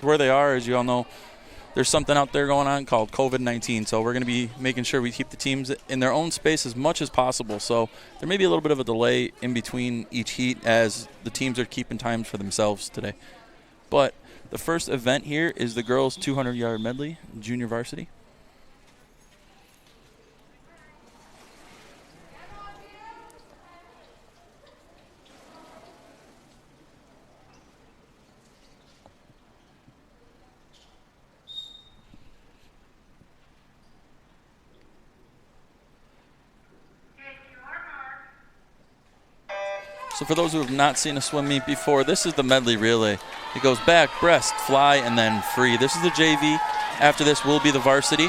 where they are, as you all know, there's something out there going on called COVID-19. So we're going to be making sure we keep the teams in their own space as much as possible. So there may be a little bit of a delay in between each heat as the teams are keeping times for themselves today. But the first event here is the girls' 200-yard medley, junior varsity. So for those who have not seen a swim meet before, this is the medley relay. It goes back, breast, fly, and then free. This is the JV. After this will be the varsity.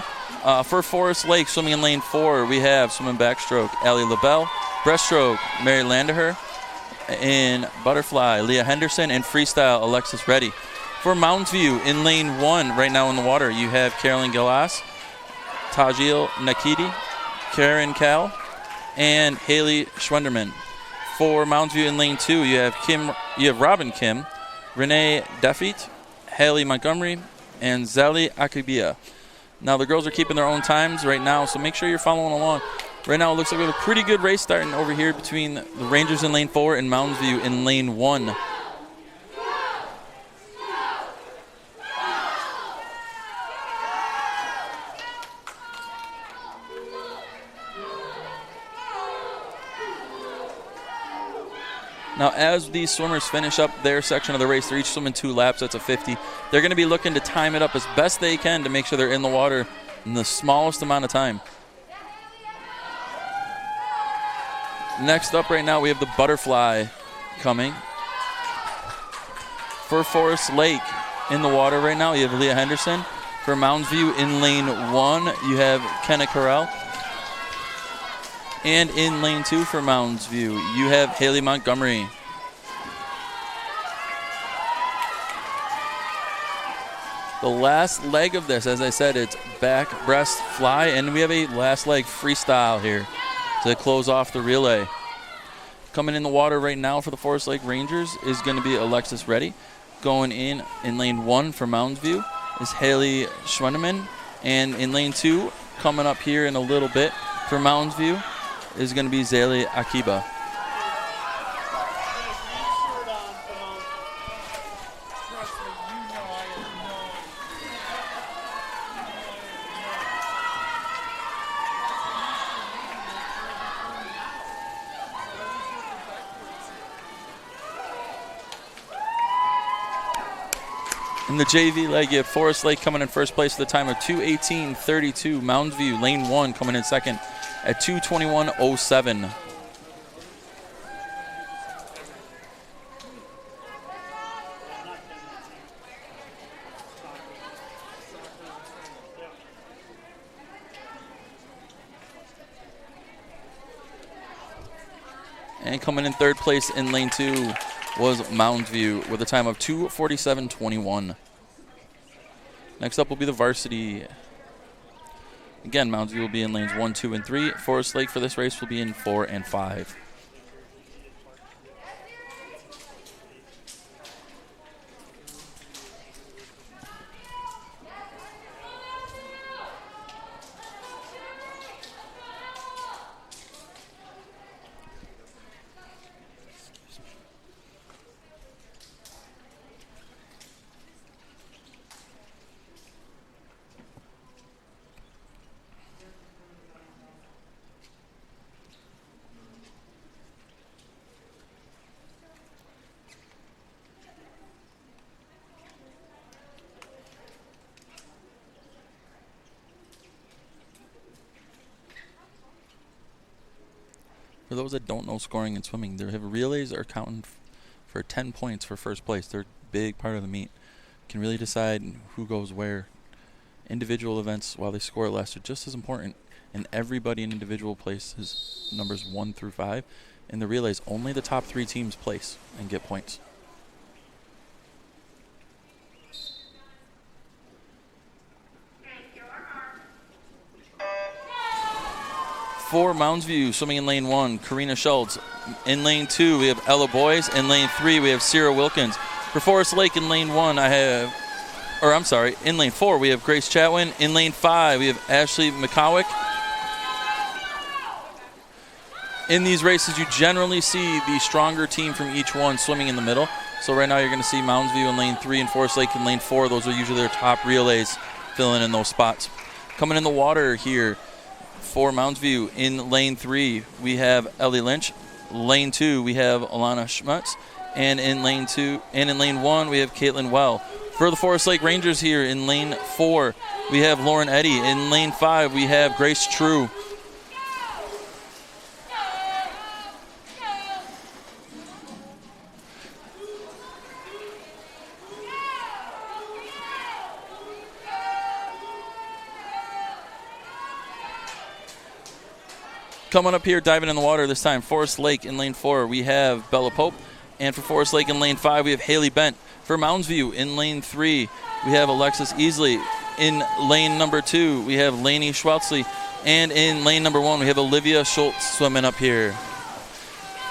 For Forest Lake, swimming in lane 4, we have swimming backstroke, Allie LaBelle. Breaststroke, Mary Landaher. In butterfly, Leah Henderson. And freestyle, Alexis Reddy. For Mounds View, in lane 1, right now in the water, you have Carolyn Gillas, Tajil Nakiti, Karen Cal, and Haley Schwenderman. For Mounds View in lane 2, you have Robin Kim, Renee Defeat, Haley Montgomery, and Zali Akibia. Now the girls are keeping their own times right now, so make sure you're following along. Right now it looks like we have a pretty good race starting over here between the Rangers in lane 4 and Mounds View in lane 1. Now, as these swimmers finish up their section of the race, they're each swimming 2 laps. That's a 50. They're going to be looking to time it up as best they can to make sure they're in the water in the smallest amount of time. Next up right now, we have the butterfly coming. For Forest Lake in the water right now, you have Leah Henderson. For Mounds View in lane 1, you have Kenna Carell. And in lane 2 for Mounds View, you have Haley Montgomery. The last leg of this, as I said, it's back, breast, fly, and we have a last leg freestyle here to close off the relay. Coming in the water right now for the Forest Lake Rangers is going to be Alexis Reddy. Going in lane 1 for Mounds View is Haley Schwendeman. And in lane 2, coming up here in a little bit for Mounds View, is going to be Zali Akiba. In the JV leg, you have Forest Lake coming in first place at the time of 2:18:32. Mounds View, lane 1, coming in second at 2:21:07. And coming in third place in lane 2 was Mounds View with a time of 2:47:21. Next up will be the varsity. Again, Mounds View will be in lanes 1, 2, and 3. Forest Lake for this race will be in 4 and 5. For those that don't know scoring and swimming, their relays are counting for 10 points for first place. They're a big part of the meet. Can really decide who goes where. Individual events, while they score less, are just as important. And everybody in individual places numbers 1 through 5. In the relays, only the top 3 teams place and get points. For Mounds View, swimming in lane 1, Karina Schultz. In lane 2, we have Ella Boyes. In lane 3, we have Sierra Wilkins. For Forest Lake in lane 1, I have or I'm sorry, in lane 4, we have Grace Chatwin. In lane 5, we have Ashley McCowick. In these races, you generally see the stronger team from each one swimming in the middle. So right now you're going to see Mounds View in lane 3 and Forest Lake in lane 4. Those are usually their top relays filling in those spots. Coming in the water here for Mounds View in lane 3, we have Ellie Lynch. Lane 2, we have Alana Schmutz. And in lane 1, we have Caitlin Well. For the Forest Lake Rangers here in lane 4, we have Lauren Eddy. In lane 5, we have Grace True. Coming up here, diving in the water this time, Forest Lake in lane 4, we have Bella Pope. And for Forest Lake in lane 5, we have Haley Bent. For Mounds View in lane 3, we have Alexis Easley. In lane number 2, we have Lainey Schwaltzley. And in lane number 1, we have Olivia Schultz swimming up here.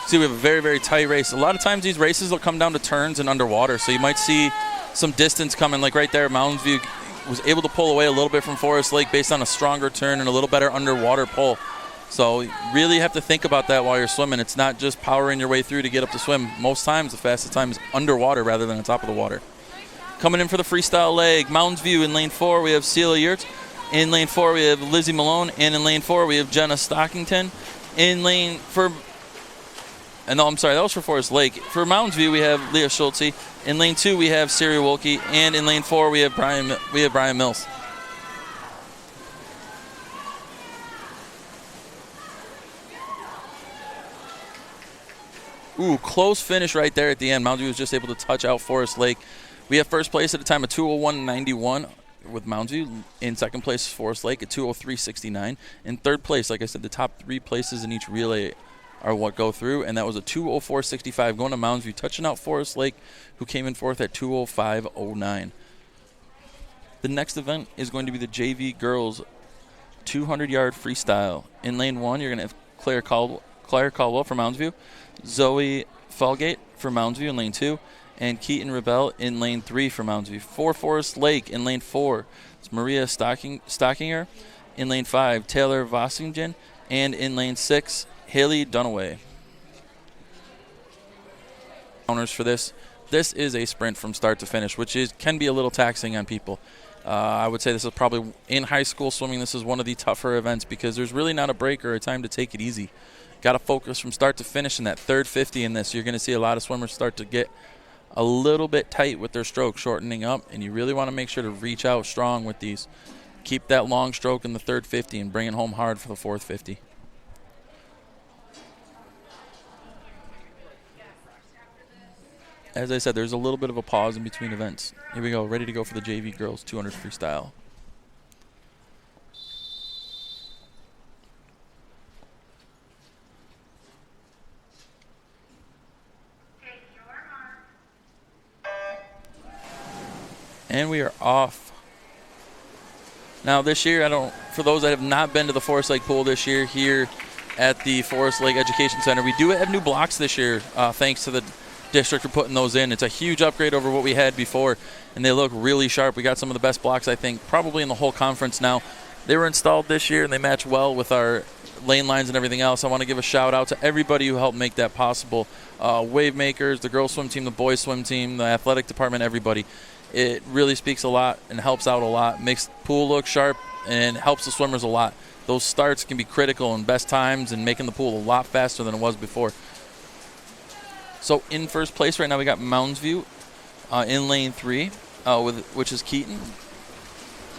See, we have a very, very tight race. A lot of times these races will come down to turns and underwater, so you might see some distance coming. Like right there, Mounds View was able to pull away a little bit from Forest Lake based on a stronger turn and a little better underwater pull. So you really have to think about that while you're swimming. It's not just powering your way through to get up to swim. Most times the fastest time is underwater rather than on top of the water. Coming in for the freestyle leg, Mounds View in lane 4, we have Celia Yurts. In lane 4, we have Lizzie Malone. And in lane 4, we have Jenna Stockington. That was for Forest Lake. For Mounds View, we have Leah Schultze. In lane 2, we have Siri Wolke. And in lane 4, we have Brian Mills. Ooh, close finish right there at the end. Mounds View was just able to touch out Forest Lake. We have first place at a time of 2:01.91 with Mounds View. In second place, Forest Lake at 2:03.69. In third place, like I said, the top 3 places in each relay are what go through, and that was a 2:04.65 going to Mounds View, touching out Forest Lake, who came in fourth at 2:05.09. The next event is going to be the JV Girls 200-yard freestyle. In lane 1, you're going to have Claire Caldwell for Mounds View, Zoe Falgate for Mounds View in lane 2, and Keaton Rebel in lane 3 for Mounds View. For Forest Lake in lane 4, it's Maria Stockinger. In lane 5, Taylor Vossingen. And in lane 6, Haley Dunaway. Owners for this is a sprint from start to finish, which can be a little taxing on people. I would say this is probably, in high school swimming, this is one of the tougher events because there's really not a break or a time to take it easy. Got to focus from start to finish in that third 50 in this. You're going to see a lot of swimmers start to get a little bit tight with their stroke, shortening up, and you really want to make sure to reach out strong with these. Keep that long stroke in the third 50 and bring it home hard for the fourth 50. As I said, there's a little bit of a pause in between events. Here we go, ready to go for the JV Girls 200 freestyle. And we are off. Now this year, for those that have not been to the Forest Lake pool this year here at the Forest Lake Education Center, we do have new blocks this year, thanks to the district for putting those in. It's a huge upgrade over what we had before, and they look really sharp. We got some of the best blocks, I think, probably in the whole conference now. They were installed this year, and they match well with our lane lines and everything else. I want to give a shout out to everybody who helped make that possible. Wave makers, the girls swim team, the boys swim team, the athletic department, everybody. It really speaks a lot and helps out a lot, makes the pool look sharp and helps the swimmers a lot. Those starts can be critical in best times and making the pool a lot faster than it was before. So in first place right now we got Mounds View in lane 3, which is Keaton.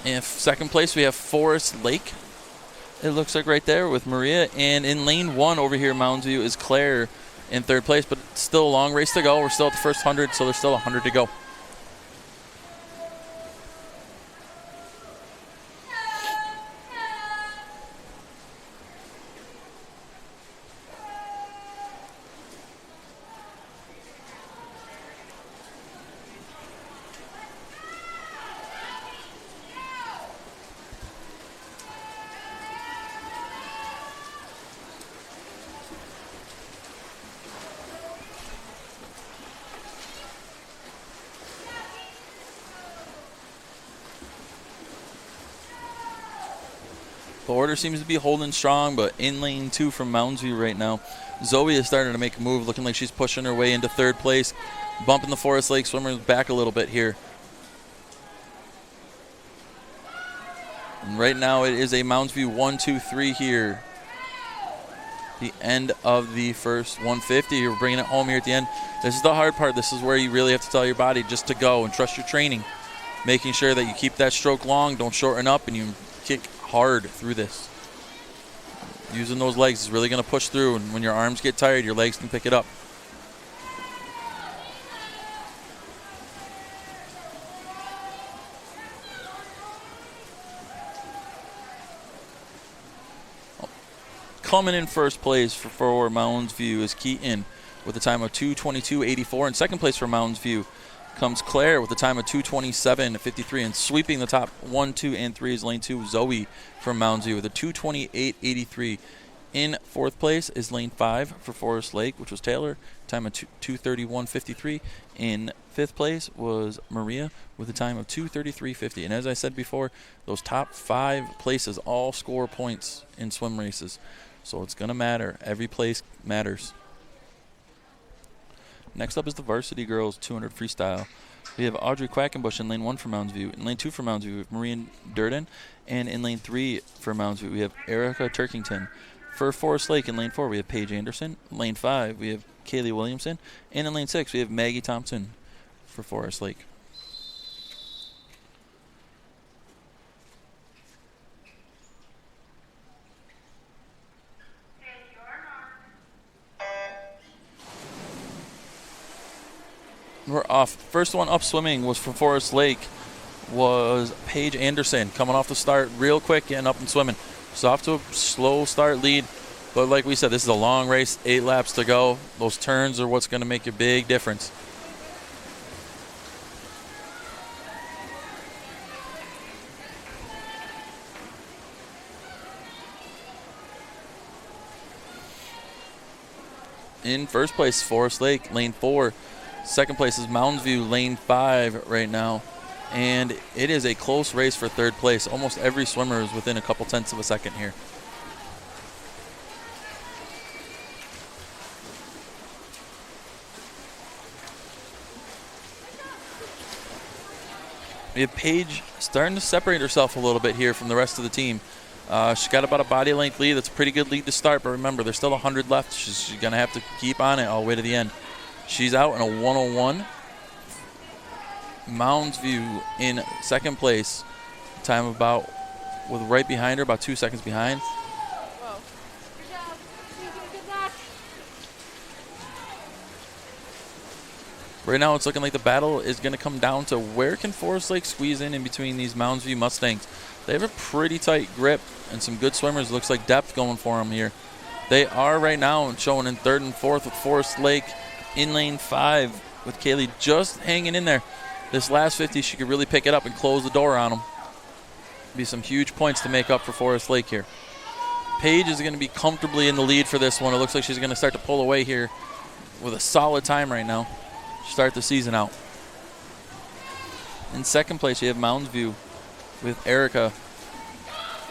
In second place we have Forest Lake. It looks like right there with Maria. And in lane 1 over here, Mounds View, is Claire in third place, but it's still a long race to go. We're still at the first 100, so there's still 100 to go. The order seems to be holding strong, but in lane 2 from Mounds View right now, Zoe is starting to make a move, looking like she's pushing her way into third place, bumping the Forest Lake swimmers back a little bit here. And right now it is a Mounds View 1, 2, 3 here. The end of the first 150. You're bringing it home here at the end. This is the hard part. This is where you really have to tell your body just to go and trust your training. Making sure that you keep that stroke long, don't shorten up, and you kick hard through this. Using those legs is really going to push through, and when your arms get tired, your legs can pick it up. Coming in first place for Mounds View is Keaton with a time of 2:22.84. In second place for Mounds View comes Claire with a time of 2:27.53. And sweeping the top 1, 2, and 3 is lane 2, Zoe from Mounds View with a 2:28.83. In fourth place is lane 5 for Forest Lake, which was Taylor, time of 2:31.53. In fifth place was Maria with a time of 2:33.50. And as I said before, those top 5 places all score points in swim races. So it's going to matter. Every place matters. Next up is the Varsity Girls 200 Freestyle. We have Audrey Quackenbush in lane 1 for Mounds View. In lane 2 for Mounds View, we have Maureen Durden. And in lane 3 for Mounds View, we have Erica Turkington. For Forest Lake in lane 4, we have Paige Anderson. Lane 5, we have Kaylee Williamson. And in lane 6, we have Maggie Thompson for Forest Lake. We're off. First one up swimming was for Forest Lake was Paige Anderson, coming off the start real quick, getting up and swimming. So off to a slow start lead, but like we said, this is a long race, 8 laps to go. Those turns are what's going to make a big difference. In first place, Forest Lake, lane 4. Second place is Mounds View, lane 5 right now. And it is a close race for third place. Almost every swimmer is within a couple tenths of a second here. We have Paige starting to separate herself a little bit here from the rest of the team. She's got about a body length lead. That's a pretty good lead to start, but remember, there's still 100 left. She's going to have to keep on it all the way to the end. She's out in a 101. Mounds View in second place. Time about, with right behind her, about 2 seconds behind. Whoa. Good job. Good luck. Right now it's looking like the battle is going to come down to where can Forest Lake squeeze in between these Mounds View Mustangs. They have a pretty tight grip and some good swimmers. Looks like depth going for them here. They are right now showing in third and fourth with Forest Lake in lane 5 with Kaylee just hanging in there. This last 50, she could really pick it up and close the door on them. Be some huge points to make up for Forest Lake here. Paige is going to be comfortably in the lead for this one. It looks like she's going to start to pull away here with a solid time right now. Start the season out. In second place, you have Mounds View with Erica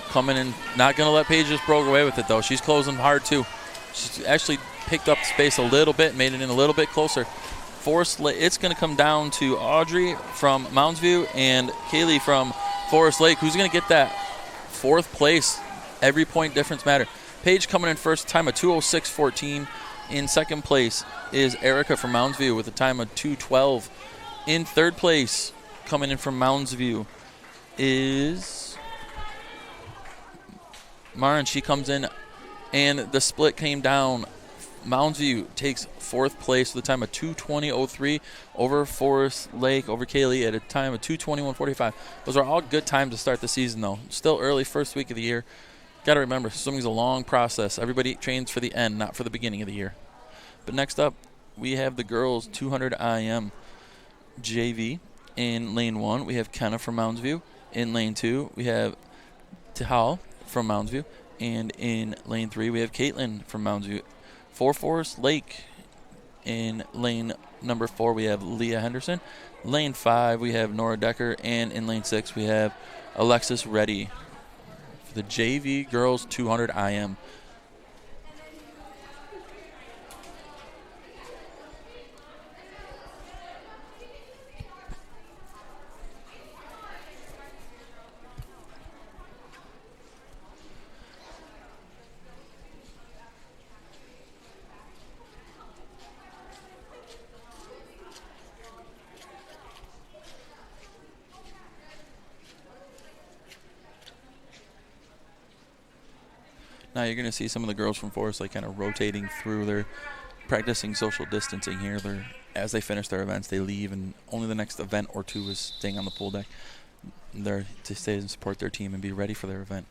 coming in. Not going to let Paige just broke away with it, though. She's closing hard, too. She's actually picked up space a little bit, made it in a little bit closer. It's going to come down to Audrey from Mounds View and Kaylee from Forest Lake. Who's going to get that fourth place? Every point difference matter. Paige coming in first, time of 2:06.14. In second place is Erica from Mounds View with a time of 2:12. In third place, coming in from Mounds View, is Marin. She comes in, and the split came down. Mounds View takes fourth place with a time of 2:20.03 over Forest Lake, over Kaylee at a time of 2:21.45. Those are all good times to start the season, though. Still early, first week of the year. Got to remember, swimming's a long process. Everybody trains for the end, not for the beginning of the year. But next up, we have the girls 200 IM JV. In lane 1, we have Kenna from Mounds View. In lane 2, we have Tihal from Mounds View. And in lane 3, we have Caitlin from Mounds View. For Forest Lake, in lane number 4, we have Leah Henderson. Lane 5, we have Nora Decker. And in lane 6, we have Alexis Reddy for the JV girls 200 IM. Now you're going to see some of the girls from Forest Lake kind of rotating through. They're practicing social distancing here. As they finish their events, they leave, and only the next event or two is staying on the pool deck. They're to stay and support their team and be ready for their event.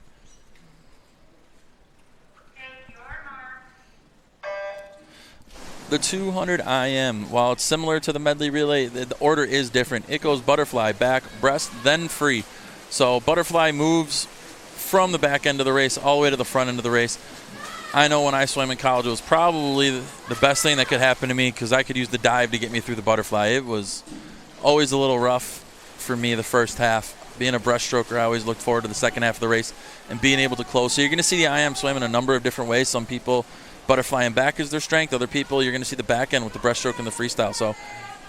The 200 IM, while it's similar to the medley relay, the order is different. It goes butterfly, back, breast, then free. So butterfly moves from the back end of the race all the way to the front end of the race. I know when I swam in college, it was probably the best thing that could happen to me because I could use the dive to get me through the butterfly. It was always a little rough for me the first half. Being a breaststroker, I always looked forward to the second half of the race and being able to close. So you're going to see the IM swim in a number of different ways. Some people, butterfly and back is their strength. Other people, you're going to see the back end with the breaststroke and the freestyle. So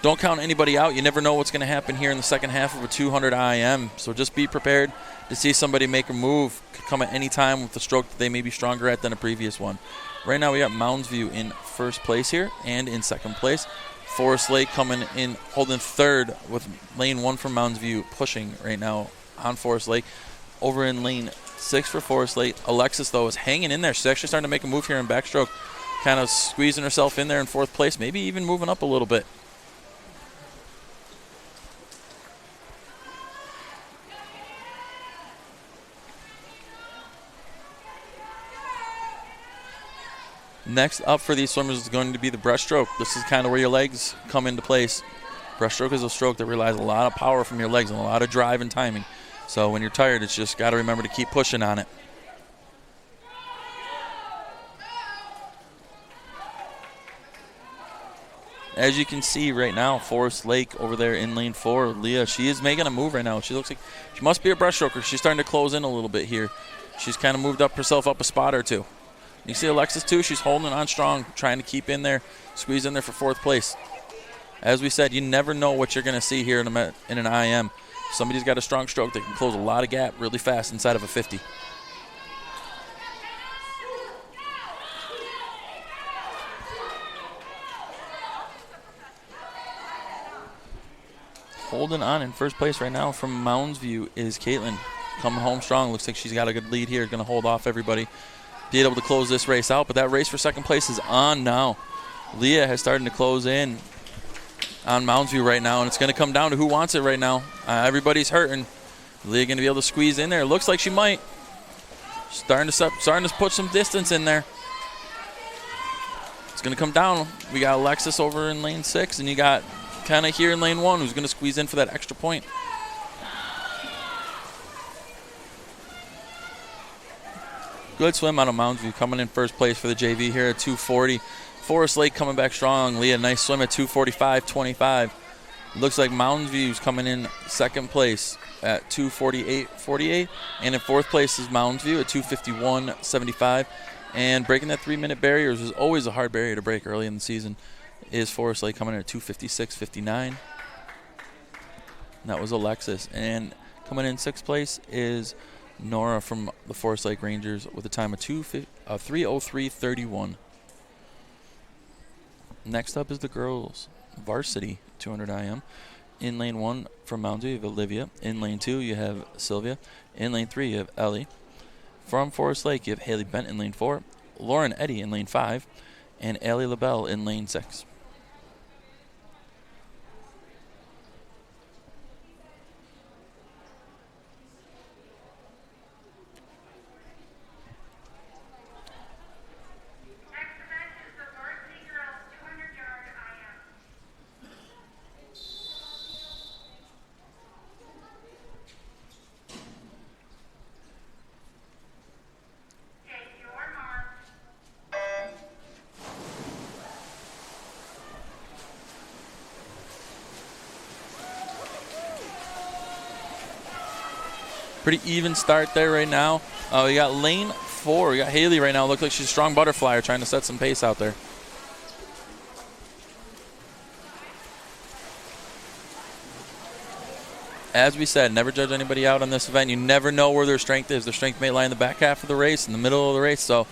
don't count anybody out. You never know what's going to happen here in the second half of a 200 IM. So just be prepared to see somebody make a move. Could come at any time with the stroke that they may be stronger at than a previous one. Right now we got Mounds View in first place here and in second place. Forest Lake coming in, holding third with lane 1 from Mounds View pushing right now on Forest Lake. Over in lane 6 for Forest Lake. Alexis, though, is hanging in there. She's actually starting to make a move here in backstroke, kind of squeezing herself in there in fourth place, maybe even moving up a little bit. Next up for these swimmers is going to be the breaststroke. This is kind of where your legs come into place. Breaststroke is a stroke that relies a lot of power from your legs and a lot of drive and timing. So when you're tired, it's just got to remember to keep pushing on it. As you can see right now, Forest Lake over there in lane 4, Leah, she is making a move right now. She looks like she must be a breaststroker. She's starting to close in a little bit here. She's kind of moved herself up a spot or two. You see Alexis too, she's holding on strong, trying to keep in there, squeeze in there for fourth place. As we said, you never know what you're going to see here in an IM. Somebody's got a strong stroke that can close a lot of gap really fast inside of a 50. Holding on in first place right now from Mounds View is Caitlin. Coming home strong. Looks like she's got a good lead here. Going to hold off everybody. Be able to close this race out, but that race for second place is on now. Leah has started to close in on Mounds View right now, and it's going to come down to who wants it right now. Everybody's hurting. Leah going to be able to squeeze in there. Looks like she might. Starting to put some distance in there. It's going to come down. We got Alexis over in lane 6, and you got kind of here in lane 1 who's going to squeeze in for that extra point. Good swim out of Mounds View, coming in first place for the JV here at 240. Forest Lake coming back strong. Leah, nice swim at 245.25. Looks like Mounds View's coming in second place at 248.48. And in fourth place is Mounds View at 251.75. And breaking that 3-minute barrier is always a hard barrier to break early in the season. Is Forest Lake coming in at 256.59. And that was Alexis. And coming in sixth place is Nora from the Forest Lake Rangers with a time of 3:03.31. Next up is the girls' Varsity 200 IM. In lane 1 from Mounds View, you have Olivia. In lane 2, you have Sylvia. In lane 3, you have Ellie. From Forest Lake, you have Haley Bent in lane 4, Lauren Eddy in lane 5, and Allie LaBelle in lane 6. Pretty even start there right now. We got lane 4. We got Haley right now. Looks like she's a strong butterflyer trying to set some pace out there. As we said, never judge anybody out on this event. You never know where their strength is. Their strength may lie in the back half of the race, in the middle of the race. So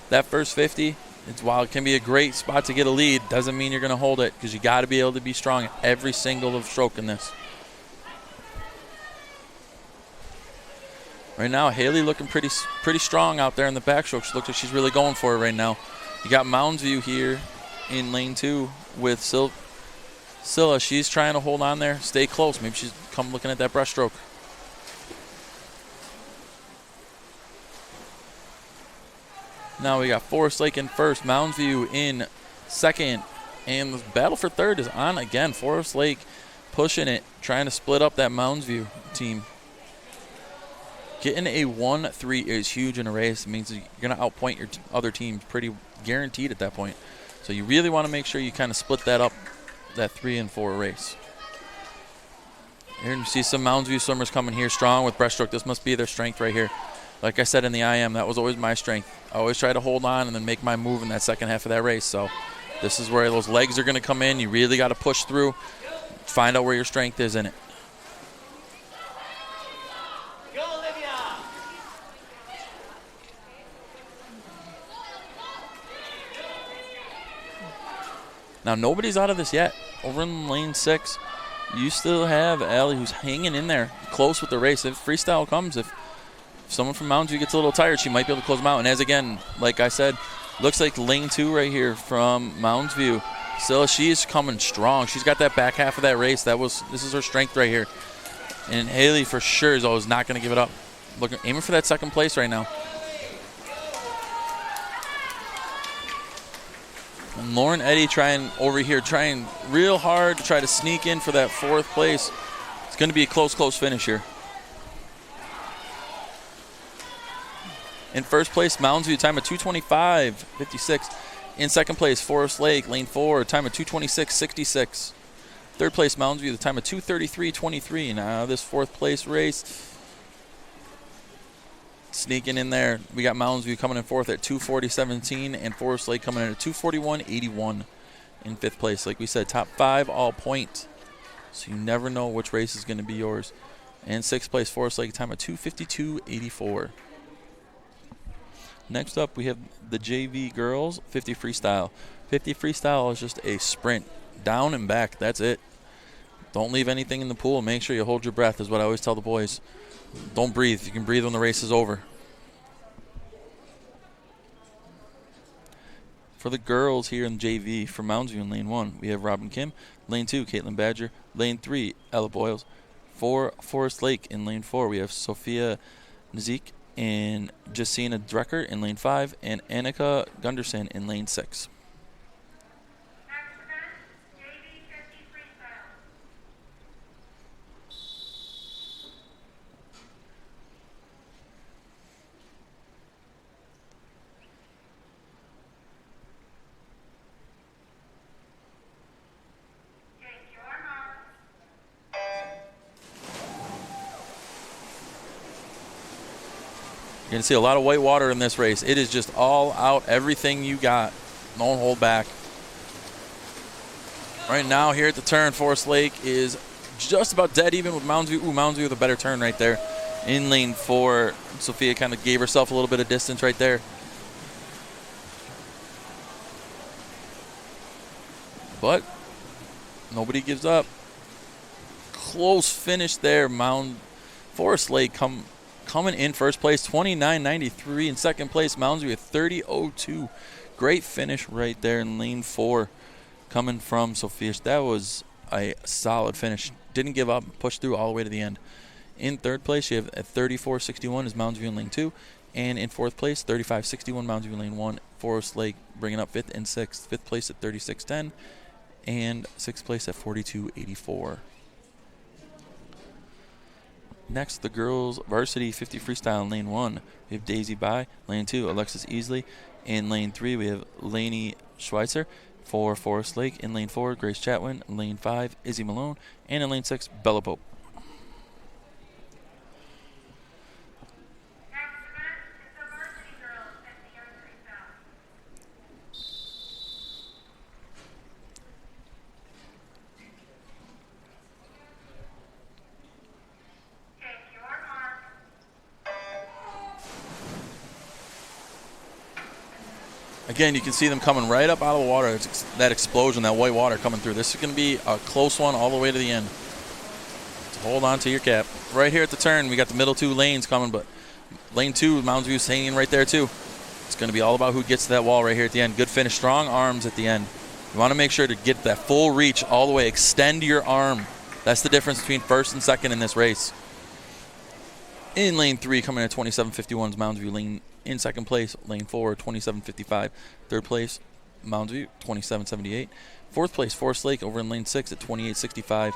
that first 50, while it can be a great spot to get a lead, doesn't mean you're going to hold it, because you got to be able to be strong at every single stroke in this. Right now, Haley looking pretty strong out there in the backstroke. She looks like she's really going for it right now. You got Mounds View here in lane 2 with Scylla. She's trying to hold on there, stay close. Maybe she's come looking at that breaststroke. Now we got Forest Lake in first, Mounds View in second, and the battle for third is on again. Forest Lake pushing it, trying to split up that Mounds View team. Getting a 1-3 is huge in a race. It means you're going to outpoint your other teams pretty guaranteed at that point. So you really want to make sure you kind of split that up, that 3 and 4 race. Here you see some Mounds View swimmers coming here strong with breaststroke. This must be their strength right here. Like I said in the IM, that was always my strength. I always try to hold on and then make my move in that second half of that race. So this is where those legs are going to come in. You really got to push through, find out where your strength is in it. Now, nobody's out of this yet. Over in lane 6, you still have Allie, who's hanging in there close with the race. If freestyle comes, if someone from Mounds View gets a little tired, she might be able to close them out. And as again, like I said, looks like lane 2 right here from Mounds View. Still, she's coming strong. She's got that back half of that race. This is her strength right here. And Haley for sure is always not going to give it up. Aiming for that second place right now. And Lauren Eddy trying real hard to try to sneak in for that 4th place. It's going to be a close finish here. In first place, Mounds View, time of 2:25.56. In second place, Forest Lake, lane 4, time of 2:26.66. Third place, Mounds View, the time of 2:33.23. Now this 4th place race, sneaking in there, we got Mounds View coming in 4th at 2:40.17, and Forest Lake coming in at 2:41.81 in 5th place. Like we said, top 5 all point, so you never know which race is going to be yours. And 6th place, Forest Lake, time of 2:52.84. Next up, we have the JV girls 50 freestyle. 50 freestyle is just a sprint, down and back. That's it. Don't leave anything in the pool. Make sure you hold your breath, is what I always tell the boys. Don't breathe. You can breathe when the race is over. For the girls here in JV, from Mounds View in lane 1, we have Robin Kim. Lane 2, Caitlin Badger. Lane 3, Ella Boyles. For Forest Lake in lane 4, we have Sophia Nizik and Jacina Drecker in lane 5, and Annika Gunderson in lane 6. You're going to see a lot of white water in this race. It is just all out, everything you got. Don't hold back. Right now here at the turn, Forest Lake is just about dead even with Mounds View. Ooh, Mounds View with a better turn right there. In lane 4, Sophia kind of gave herself a little bit of distance right there. But nobody gives up. Close finish there. Forest Lake coming in first place, 29.93. In second place, Mounds View at 30.02. Great finish right there in lane 4 coming from Sophia. That was a solid finish. Didn't give up, pushed through all the way to the end. In third place, you have at 34.61 is Mounds View in lane 2. And in fourth place, 35.61 Mounds View in lane 1. Forest Lake bringing up 5th and 6th. 5th place at 36.10. And 6th place at 42.84. Next, the girls varsity 50 freestyle in lane 1. We have Daisy Bai. Lane 2, Alexis Easley. In lane 3, we have Lainey Schweitzer. For Forest Lake. In lane 4, Grace Chatwin. In lane 5, Izzy Malone. And in lane 6, Bella Pope. Again, you can see them coming right up out of the water. It's that explosion, that white water coming through. This is going to be a close one all the way to the end. So hold on to your cap. Right here at the turn, we got the middle 2 lanes coming, but lane 2, Mounds View's hanging right there too. It's going to be all about who gets to that wall right here at the end. Good finish, strong arms at the end. You want to make sure to get that full reach all the way. Extend your arm. That's the difference between first and second in this race. In lane 3, coming at 27.51 is Mounds View. Lane in second place, lane 4, 27.55. Third place, Mounds View, 27.78. Fourth place, Forest Lake over in lane 6 at 28.65.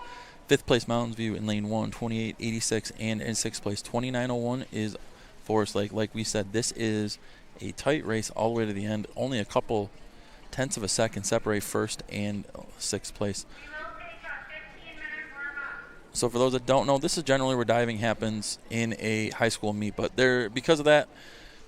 Fifth place, Mounds View in lane 1, 28.86. And in sixth place, 29.01 is Forest Lake. Like we said, this is a tight race all the way to the end. Only a couple tenths of a second separate first and sixth place. So for those that don't know, this is generally where diving happens in a high school meet. But because of that,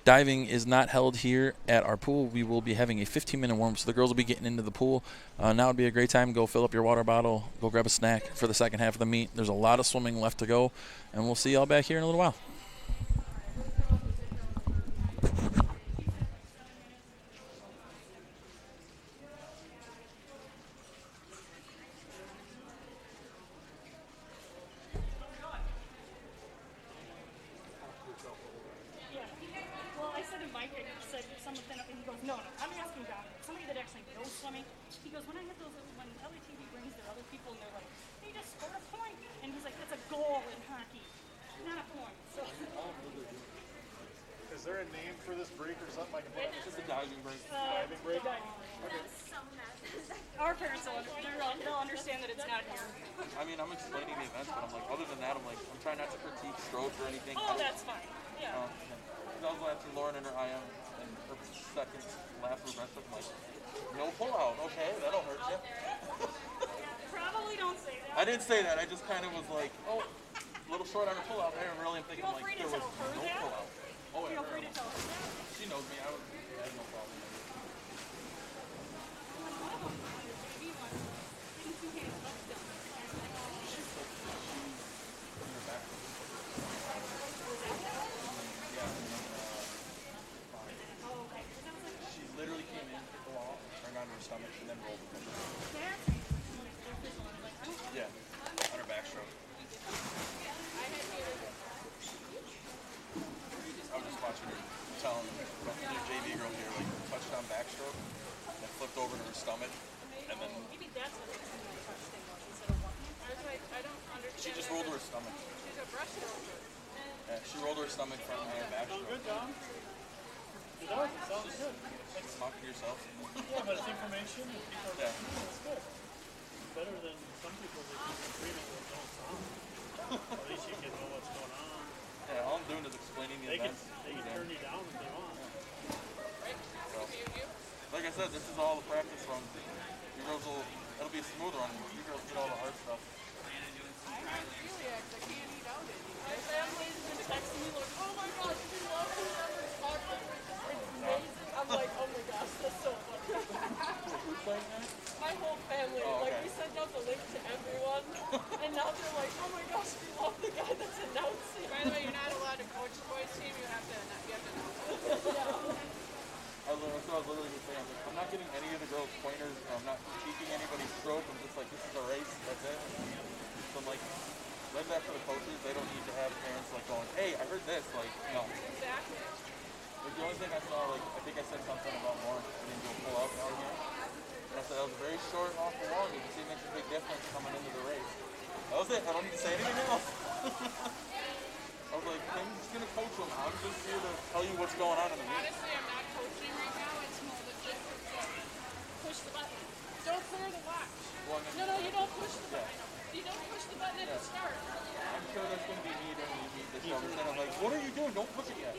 diving is not held here at our pool. We will be having a 15-minute warm-up, so the girls will be getting into the pool. Now would be a great time to go fill up your water bottle, go grab a snack for the second half of the meet. There's a lot of swimming left to go, and we'll see y'all back here in a little while. Is there a name for this break or something like that? It's just a diving break. Diving break? Our parents they'll understand that it's not here. I mean, I'm explaining the events, but I'm like, other than that, I'm trying not to critique stroke or anything. Oh, that's fine. Yeah. I was laughing Lauren in her IM and her second lap for breaststroke. I'm like, no pull out. Okay, that'll hurt you. Probably don't say that. I didn't say that. I just kind of was like, oh, a little short on her pull out there, and really I'm thinking like there was no pull out. Oh, Feel free to tell her that. she knows me. I had no problem. She literally came in, hit the wall, turned on her stomach, and then rolled. Yeah, on her backstroke. I was just watching her telling the JV girl here, like, touchdown backstroke, and flipped over to her stomach, and then Maybe that's what makes me like touch thing instead of walking. I don't understand. she just rolled to her stomach. She's a breaststroke. Yeah, she rolled to her stomach from her backstroke. Good, Dom. It does. It sounds good. Talk to yourself. Yeah, but it's information and people are Yeah. it's good. It's better than some people that just treatment that don't sound. At least you can know what's going on. Yeah, all I'm doing is explaining the They can, events. they can turn you down if they want. So, like I said, this is all the practice run. You girls it'll be a smooth run. You girls get all the hard stuff. My family's been texting me like, oh my gosh, we love this ever talking. It's amazing. I'm like, oh my gosh, that's so funny. My whole family, Oh, like okay. we sent out the link to everyone, and now they're like, oh my gosh, we love the guy that's announcing. By the way, you're not allowed to coach the boys team. You have to announce it. That's what I was literally just saying. I'm not getting any of the girls' pointers. Or I'm not critiquing anybody's stroke. I'm just like, this is a race. That's it. So I'm like, let that for the coaches. They don't need to have parents like going, hey, I heard this. Like, no. Exactly. Like, the only thing I saw, like, I think I said something about Lawrence getting to a pull out out here. And I said that was very short off the wall. You can see it makes a big difference coming into the race. That was it. I don't need to say anything else. I was like, I'm just going to coach them. I'm just here to tell you what's going on in the meet. Honestly, I'm not coaching right now. It's more the just push the button. Don't clear the watch. No, you don't push the button. You don't push the button at the start. I'm sure there's going to be need when we meet this show. I'm like, what are you doing? Don't push it yet.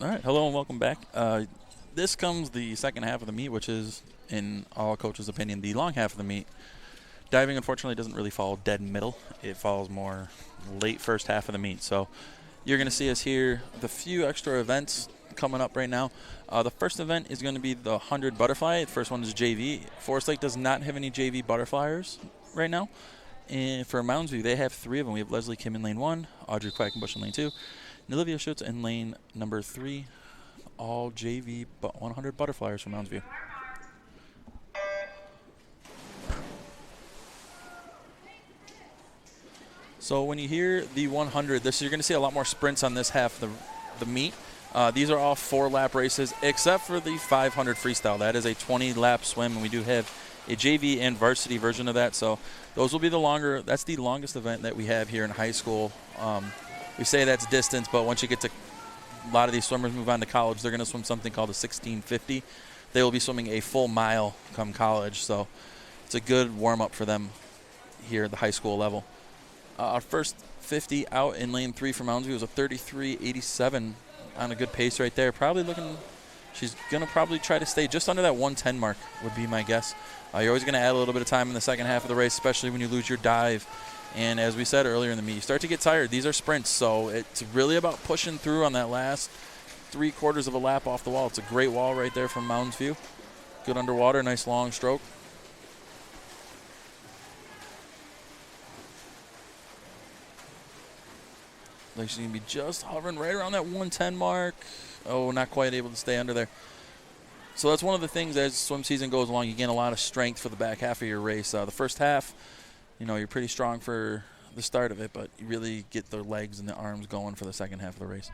All right, hello and welcome back. This comes the second half of the meet, which is, in all coaches' opinion, the long half of the meet. Diving, unfortunately, doesn't really fall dead middle. It falls more late first half of the meet. So you're going to see us here with a few extra events coming up right now. The first event is going to be the 100 butterfly. The first one is JV. Forest Lake does not have any JV butterflyers right now. And for Mounds View, they have 3 of them. We have Leslie Kim in lane 1, Audrey Quackenbush in lane 2, and Olivia Schutz in lane number 3. All JV 100 butterflyers from Mounds View. So when you hear the 100, you're going to see a lot more sprints on this half of the meet. These are all 4-lap races, except for the 500 freestyle. That is a 20-lap swim, and we do have a JV and varsity version of that. So those will be the longer. That's the longest event that we have here in high school. We say that's distance, but once you get to a lot of these swimmers move on to college, they're going to swim something called a 1650. They will be swimming a full mile come college, so it's a good warm-up for them here at the high school level. Our first 50 out in lane 3 for Mounds View was a 33.87 on a good pace right there. Probably looking, she's going to probably try to stay just under that 110 mark would be my guess. You're always going to add a little bit of time in the second half of the race, especially when you lose your dive. And as we said earlier in the meet, you start to get tired. These are sprints, so it's really about pushing through on that last 3/4 of a lap off the wall. It's a great wall right there from Mounds View. Good underwater, nice long stroke. Like she's going to be just hovering right around that 110 mark. Oh, not quite able to stay under there. So that's one of the things as swim season goes along, you gain a lot of strength for the back half of your race. The first half, you're pretty strong for the start of it, but you really get the legs and the arms going for the second half of the race.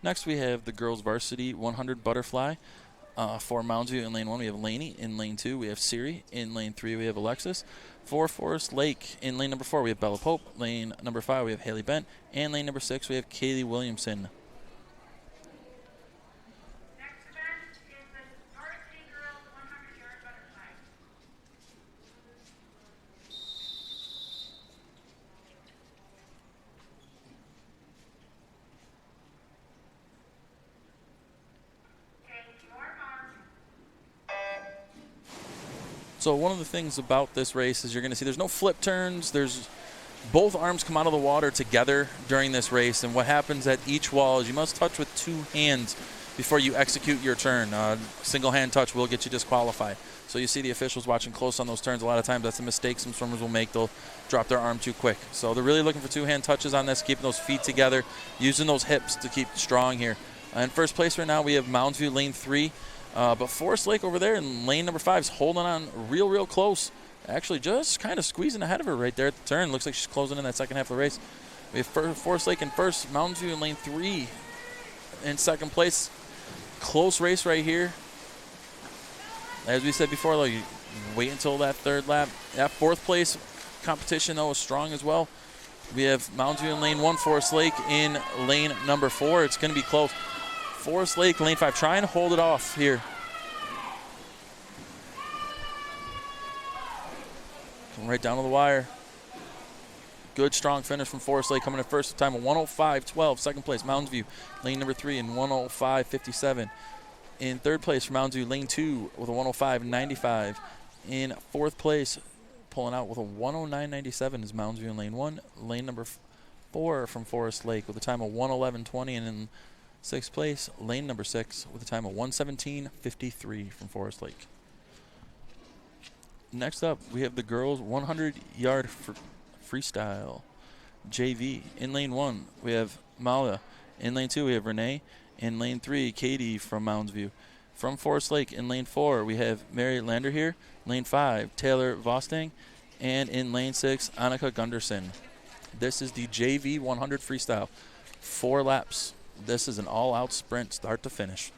Next, we have the girls' varsity 100 butterfly. For Mounds View in lane 1, we have Lainey. In lane 2, we have Siri. In lane 3, we have Alexis. For Forest Lake, in lane number 4, we have Bella Pope. Lane number 5, we have Haley Bent. And lane number 6, we have Kaylee Williamson. Next event is the Varsity Girls 100-yard butterfly. So one of the things about this race is you're going to see there's no flip turns. There's both arms come out of the water together during this race, and what happens at each wall is you must touch with 2 hands before you execute your turn. Single hand touch will get you disqualified. So you see the officials watching close on those turns. A lot of times that's a mistake some swimmers will make. They'll drop their arm too quick. So they're really looking for 2-hand touches on this, keeping those feet together, using those hips to keep strong here. In first place right now we have Mounds View lane 3. But Forest Lake over there in lane number 5 is holding on real close. Actually just kind of squeezing ahead of her right there at the turn. Looks like she's closing in that second half of the race. We have Forest Lake in first, Mounds View in lane 3 in second place. Close race right here. As we said before, though, you wait until that 3rd lap. That 4th place competition, though, is strong as well. We have Mounds View in lane 1, Forest Lake in lane number 4. It's going to be close. Forest Lake, lane 5, trying to hold it off here. Coming right down to the wire. Good, strong finish from Forest Lake, coming in first time of 105.12. Second place, Mounds View, lane number 3 in 105.57. In third place for Mounds View, lane 2 with a 105.95. In fourth place, pulling out with a 109.97 is Mounds View in lane 1. Lane number 4 from Forest Lake with a time of 111.20. And in sixth place, lane number 6 with a time of 117.53 from Forest Lake. Next up, we have the girls 100-yard freestyle JV. In lane 1, we have Mala. In lane 2, we have Renee. In lane 3, Katie from Mounds View. From Forest Lake, in lane 4, we have Mary Lander here. Lane 5, Taylor Vosting. And in lane 6, Annika Gunderson. This is the JV 100 freestyle. 4 laps. This is an all-out sprint, start to finish.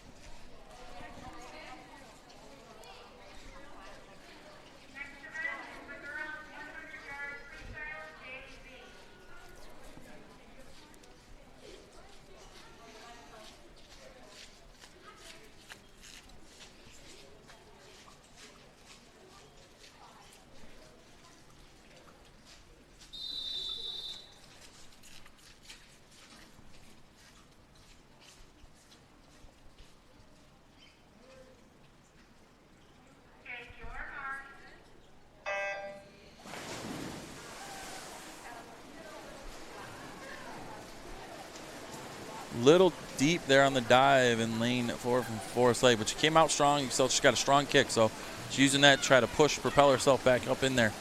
Little deep there on the dive in lane 4 from Forest Lake, but she came out strong. You can tell she's got a strong kick, so she's using that to try to push, propel herself back up in there.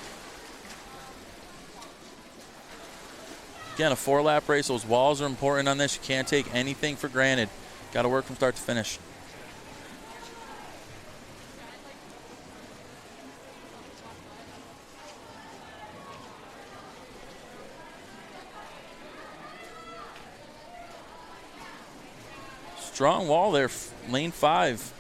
Again, a 4-lap race. Those walls are important on this. You can't take anything for granted. Got to work from start to finish. Strong wall there, lane 5.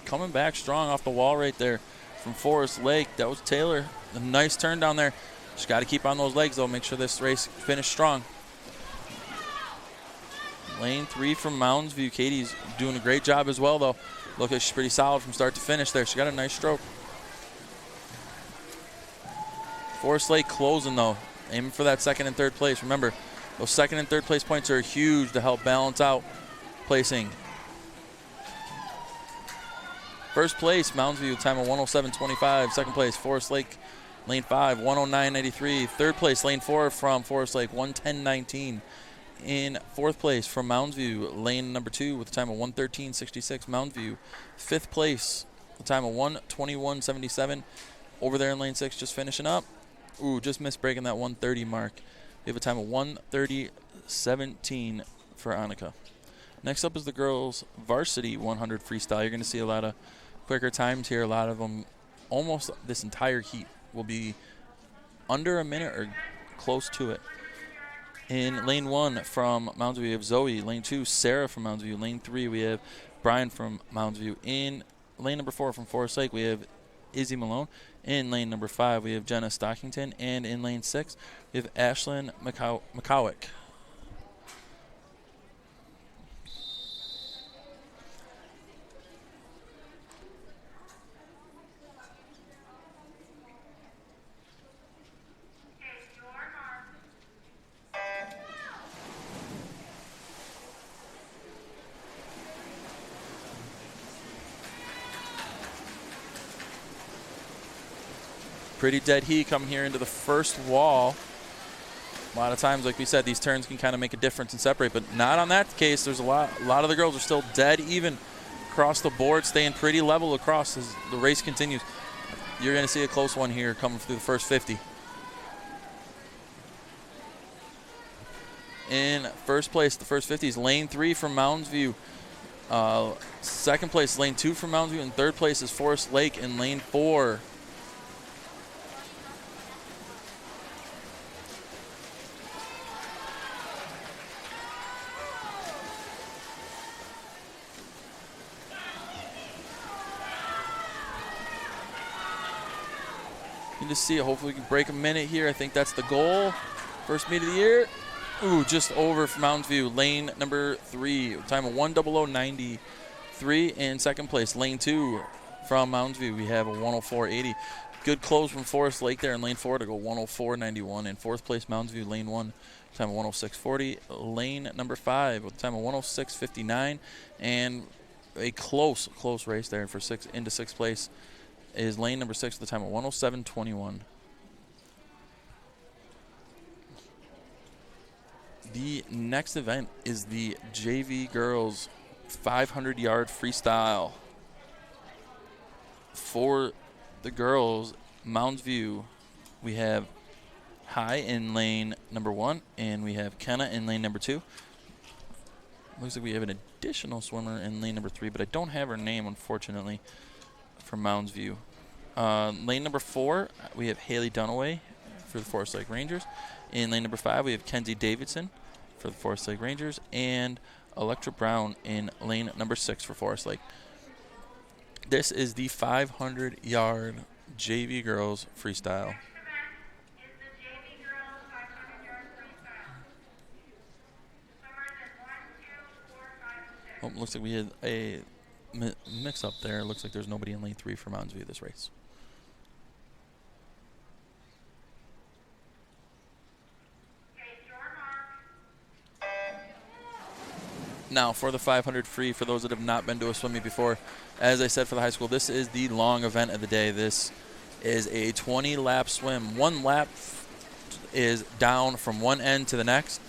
Coming back strong off the wall right there from Forest Lake. That was Taylor. A nice turn down there. Just got to keep on those legs, though. Make sure this race finished strong. Lane 3 from Mounds View. Katie's doing a great job as well, though. Look like she's pretty solid from start to finish there. She got a nice stroke. Forest Lake closing, though. Aiming for that second and third place. Remember, those second and third place points are huge to help balance out placing. First place, Mounds View, time of 107.25. Second place, Forest Lake, lane 5, 109.93. Third place, lane 4 from Forest Lake, 110.19. In fourth place from Mounds View, lane number 2 with a time of 113.66. Mounds View, fifth place, the time of 121.77. Over there in lane 6, just finishing up. Ooh, just missed breaking that 130 mark. We have a time of 130.17 for Annika. Next up is the girls' varsity 100 freestyle. You're going to see a lot of quicker times here. A lot of them, almost this entire heat, will be under a minute or close to it. In lane 1 from Mounds View, we have Zoe. Lane 2, Sarah from Mounds View. Lane 3, we have Brian from Mounds View. In lane number 4 from Forest Lake, we have Izzy Malone. In lane number 5, we have Jenna Stockington. And in lane 6, we have Ashlyn McCowick. Pretty dead heat coming here into the first wall. A lot of times, like we said, these turns can kind of make a difference and separate, but not on that case. There's a lot of the girls are still dead even across the board, staying pretty level across as the race continues. You're going to see a close one here coming through the first 50. In first place, the first 50 is lane 3 from Mounds View. Second place is lane 2 from Mounds View, and third place is Forest Lake in lane 4. You can just see it. Hopefully we can break a minute here. I think that's the goal. First meet of the year. Ooh, just over from Mounds View. Lane number 3, time of 100.93. In second place, lane 2 from Mounds View, we have a 104.80. Good close from Forest Lake there in lane 4 to go 104.91. In fourth place, Mounds View, lane 1, time of 106.40. Lane number 5 with a time of 106.59. And a close race there for into sixth place is lane number 6 with a time of 107.21. The next event is the JV Girls 500-yard freestyle. For the girls, Mounds View, we have High in lane number 1, and we have Kenna in lane number 2. Looks like we have an additional swimmer in lane number 3, but I don't have her name, unfortunately, from Mounds View. Lane number 4, we have Haley Dunaway for the Forest Lake Rangers. In lane number 5, we have Kenzie Davidson for the Forest Lake Rangers, and Electra Brown in lane number 6 for Forest Lake. This is the 500-yard JV Girls freestyle. Oh, looks like we had a mix-up there. Looks like there's nobody in lane 3 for Mounds View this race. Now, for the 500 free, for those that have not been to a swim meet before, as I said for the high school, this is the long event of the day. This is a 20-lap swim. One lap is down from one end to the next.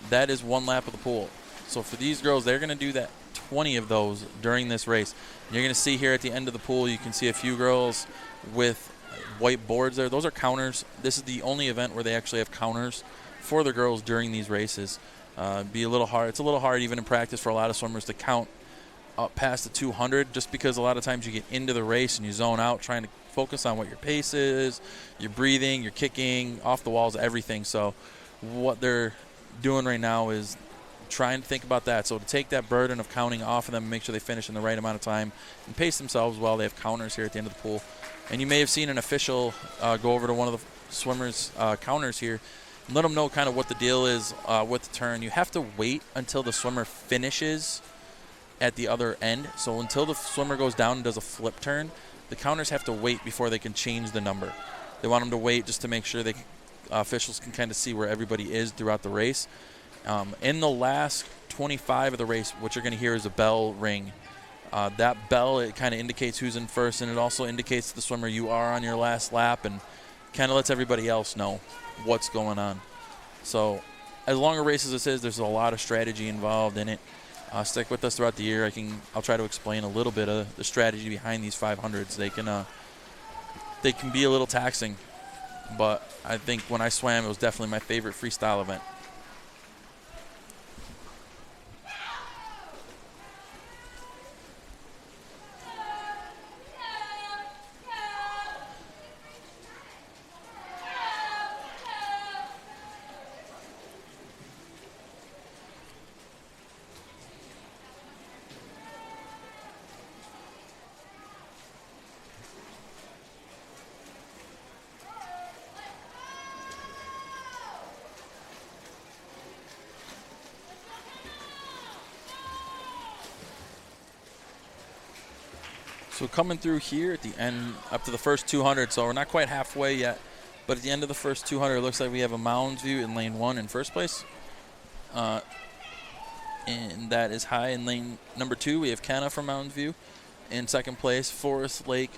That is one lap of the pool. So for these girls, they're going to do that 20 of those during this race. You're going to see here at the end of the pool, you can see a few girls with white boards there. Those are counters. This is the only event where they actually have counters for the girls during these races. Be a little hard. It's a little hard even in practice for a lot of swimmers to count up past the 200, just because a lot of times you get into the race and you zone out trying to focus on what your pace is, your breathing, your kicking, off the walls, everything. So what they're doing right now is trying to think about that. So to take that burden of counting off of them and make sure they finish in the right amount of time and pace themselves while they have counters here at the end of the pool. And you may have seen an official go over to one of the swimmers' counters here and let them know kind of what the deal is with the turn. You have to wait until the swimmer finishes at the other end. So until the swimmer goes down and does a flip turn, the counters have to wait before they can change the number. They want them to wait just to make sure officials can kind of see where everybody is throughout the race. In the last 25 of the race, what you're going to hear is a bell ring. That bell, it kind of indicates who's in first, and it also indicates to the swimmer you are on your last lap, and kind of lets everybody else know what's going on. So as long a race as this is, there's a lot of strategy involved in it. Stick with us throughout the year. I'll try to explain a little bit of the strategy behind these 500s. They can be a little taxing, but I think when I swam, it was definitely my favorite freestyle event. So coming through here at the end, up to the first 200, so we're not quite halfway yet, but at the end of the first 200, it looks like we have a Mounds view in lane 1 in first place. And that is high in lane number 2. We have Kenna from Mounds View in second place. Forest Lake,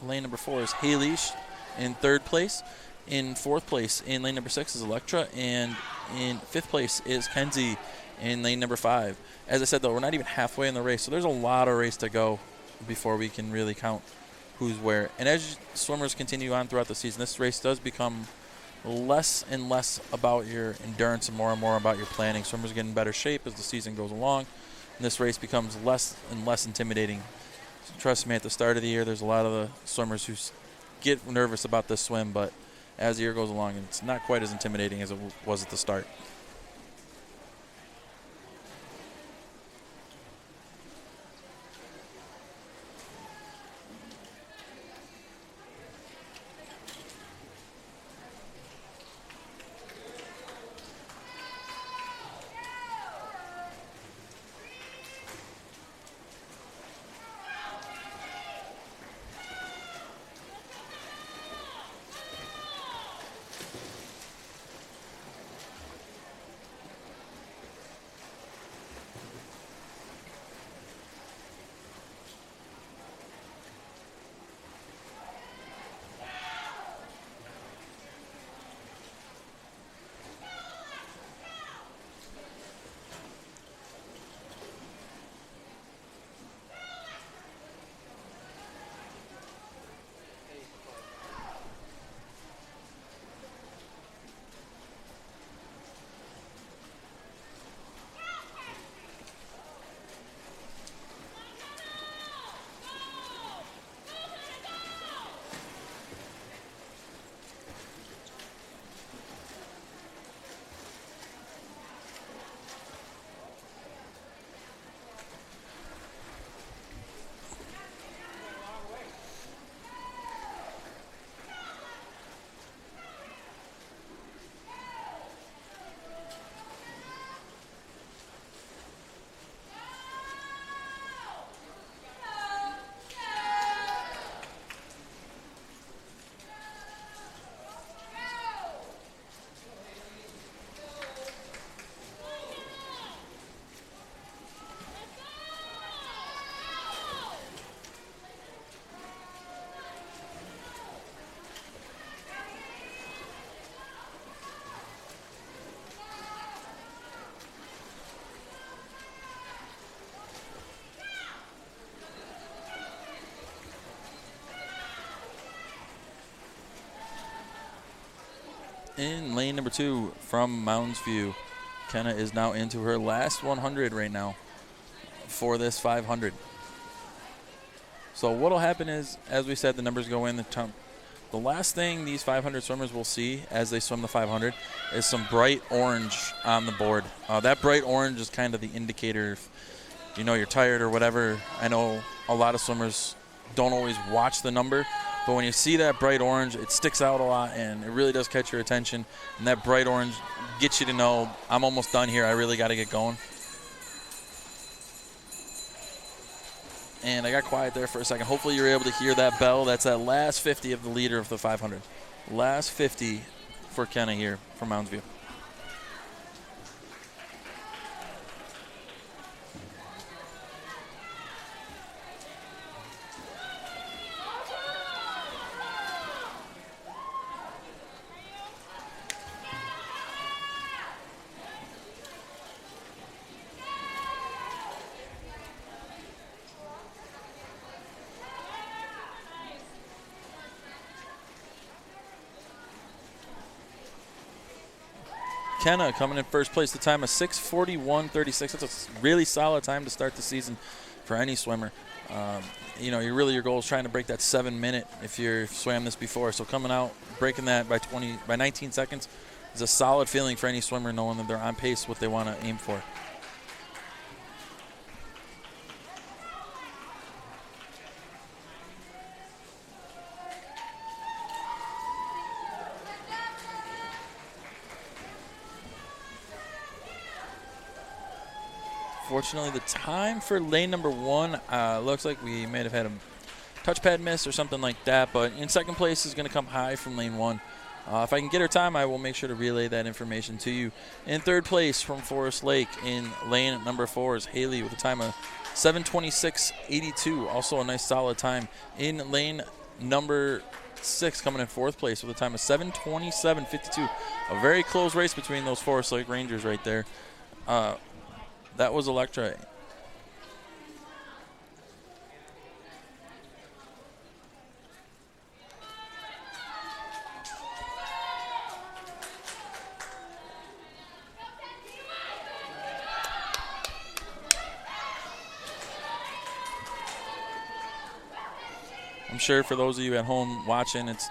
lane number 4 is Haley's in third place. In fourth place in lane number 6 is Electra, and in fifth place is Kenzie in lane number 5. As I said, though, we're not even halfway in the race, so there's a lot of race to go before we can really count who's where. And as swimmers continue on throughout the season, this race does become less and less about your endurance and more about your planning. Swimmers get in better shape as the season goes along, and this race becomes less and less intimidating. So trust me, at the start of the year, there's a lot of the swimmers who get nervous about this swim, but as the year goes along, it's not quite as intimidating as it was at the start. In lane number 2 from Mounds View, Kenna is now into her last 100 right now for this 500. So what'll happen is, as we said, the numbers go in. The last thing these 500 swimmers will see as they swim the 500 is some bright orange on the board. That bright orange is kind of the indicator if you're tired or whatever. I know a lot of swimmers don't always watch the number, but when you see that bright orange, it sticks out a lot, and it really does catch your attention. And that bright orange gets you to know, I'm almost done here. I really got to get going. And I got quiet there for a second. Hopefully you're able to hear that bell. That's that last 50 of the leader of the 500. Last 50 for Kenna here from Mounds View. Kenna coming in first place, the time of 6:41.36. That's a really solid time to start the season for any swimmer. Your goal is trying to break that 7-minute if you've swam this before. So coming out, breaking that by 19 seconds is a solid feeling for any swimmer, knowing that they're on pace what they want to aim for. Fortunately, the time for lane number 1 looks like we may have had a touchpad miss or something like that, but in second place is going to come high from lane 1. If I can get her time, I will make sure to relay that information to you. In third place from Forest Lake in lane number 4 is Haley with a time of 7:26.82. Also a nice solid time. In lane number 6 coming in fourth place with a time of 7:27.52. A very close race between those Forest Lake Rangers right there. That was Electra. I'm sure for those of you at home watching, it's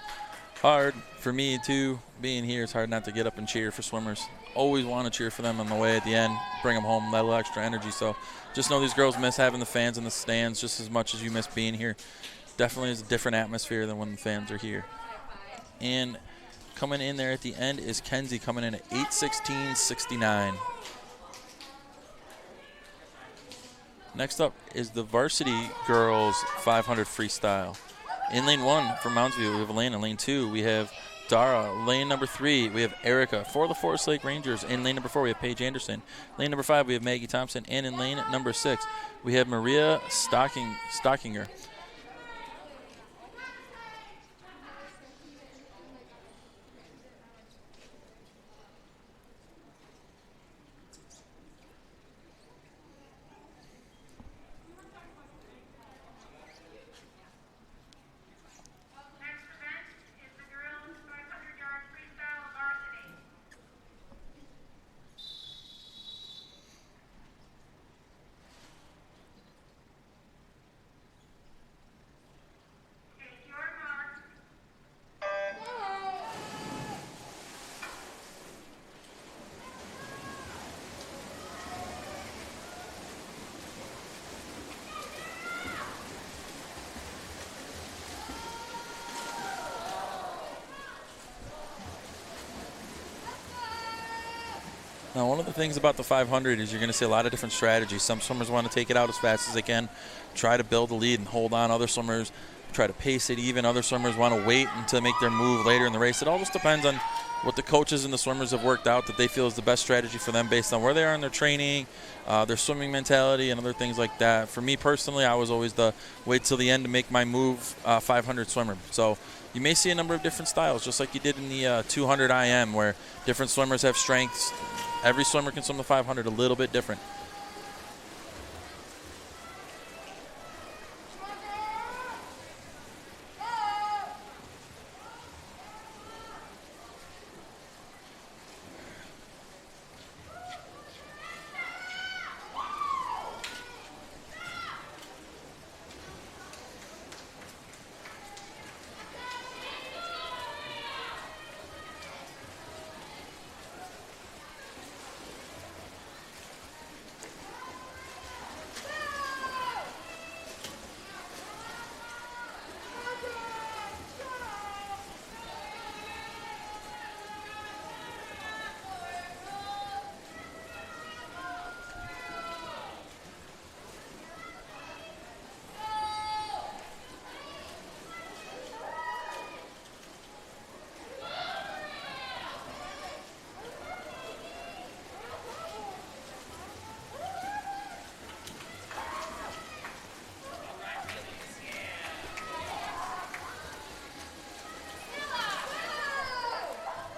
hard for me too. Being here, it's hard not to get up and cheer for swimmers. Always want to cheer for them on the way at the end, bring them home, that little extra energy. So just know these girls miss having the fans in the stands just as much as you miss being here. Definitely is a different atmosphere than when the fans are here. And coming in there at the end is Kenzie coming in at 8:16.69. Next up is the Varsity Girls 500 Freestyle. In lane 1 for Mounds View, we have Elena. In lane 2, we have Dara. Lane number 3, we have Erica. For the Forest Lake Rangers, in lane number 4, we have Paige Anderson. Lane number 5, we have Maggie Thompson. And in lane number 6, we have Maria Stockinger. Next event is the girls 500-yard freestyle varsity. Take your mark. Now, one of the things about the 500 is you're going to see a lot of different strategies. Some swimmers want to take it out as fast as they can, try to build a lead and hold on. Other swimmers try to pace it even. Other swimmers want to wait until make their move later in the race. It all just depends on what the coaches and the swimmers have worked out that they feel is the best strategy for them based on where they are in their training, their swimming mentality, and other things like that. For me personally, I was always the wait till the end to make my move 500 swimmer. So you may see a number of different styles, just like you did in the 200 IM, where different swimmers have strengths. Every swimmer can swim the 500 a little bit different.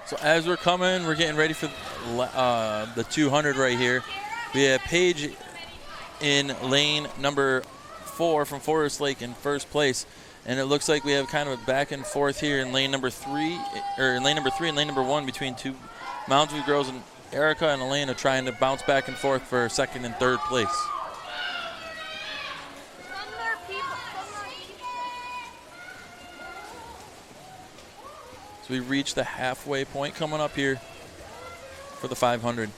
So as we're coming, we're getting ready for the 200 right here. We have Paige in lane number 4 from Forest Lake in first place. And it looks like we have kind of a back and forth here in lane number 3, or in lane number 3 and lane number 1 between two Mounds View girls and Erica and Elena trying to bounce back and forth for second and third place. So we reach the halfway point coming up here for the 500.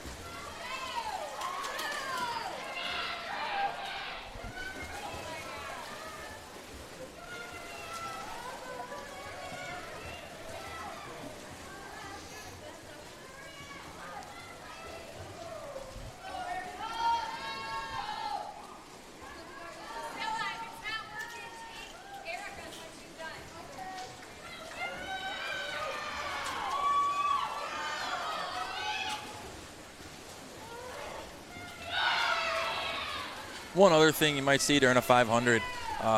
One other thing you might see during a 500,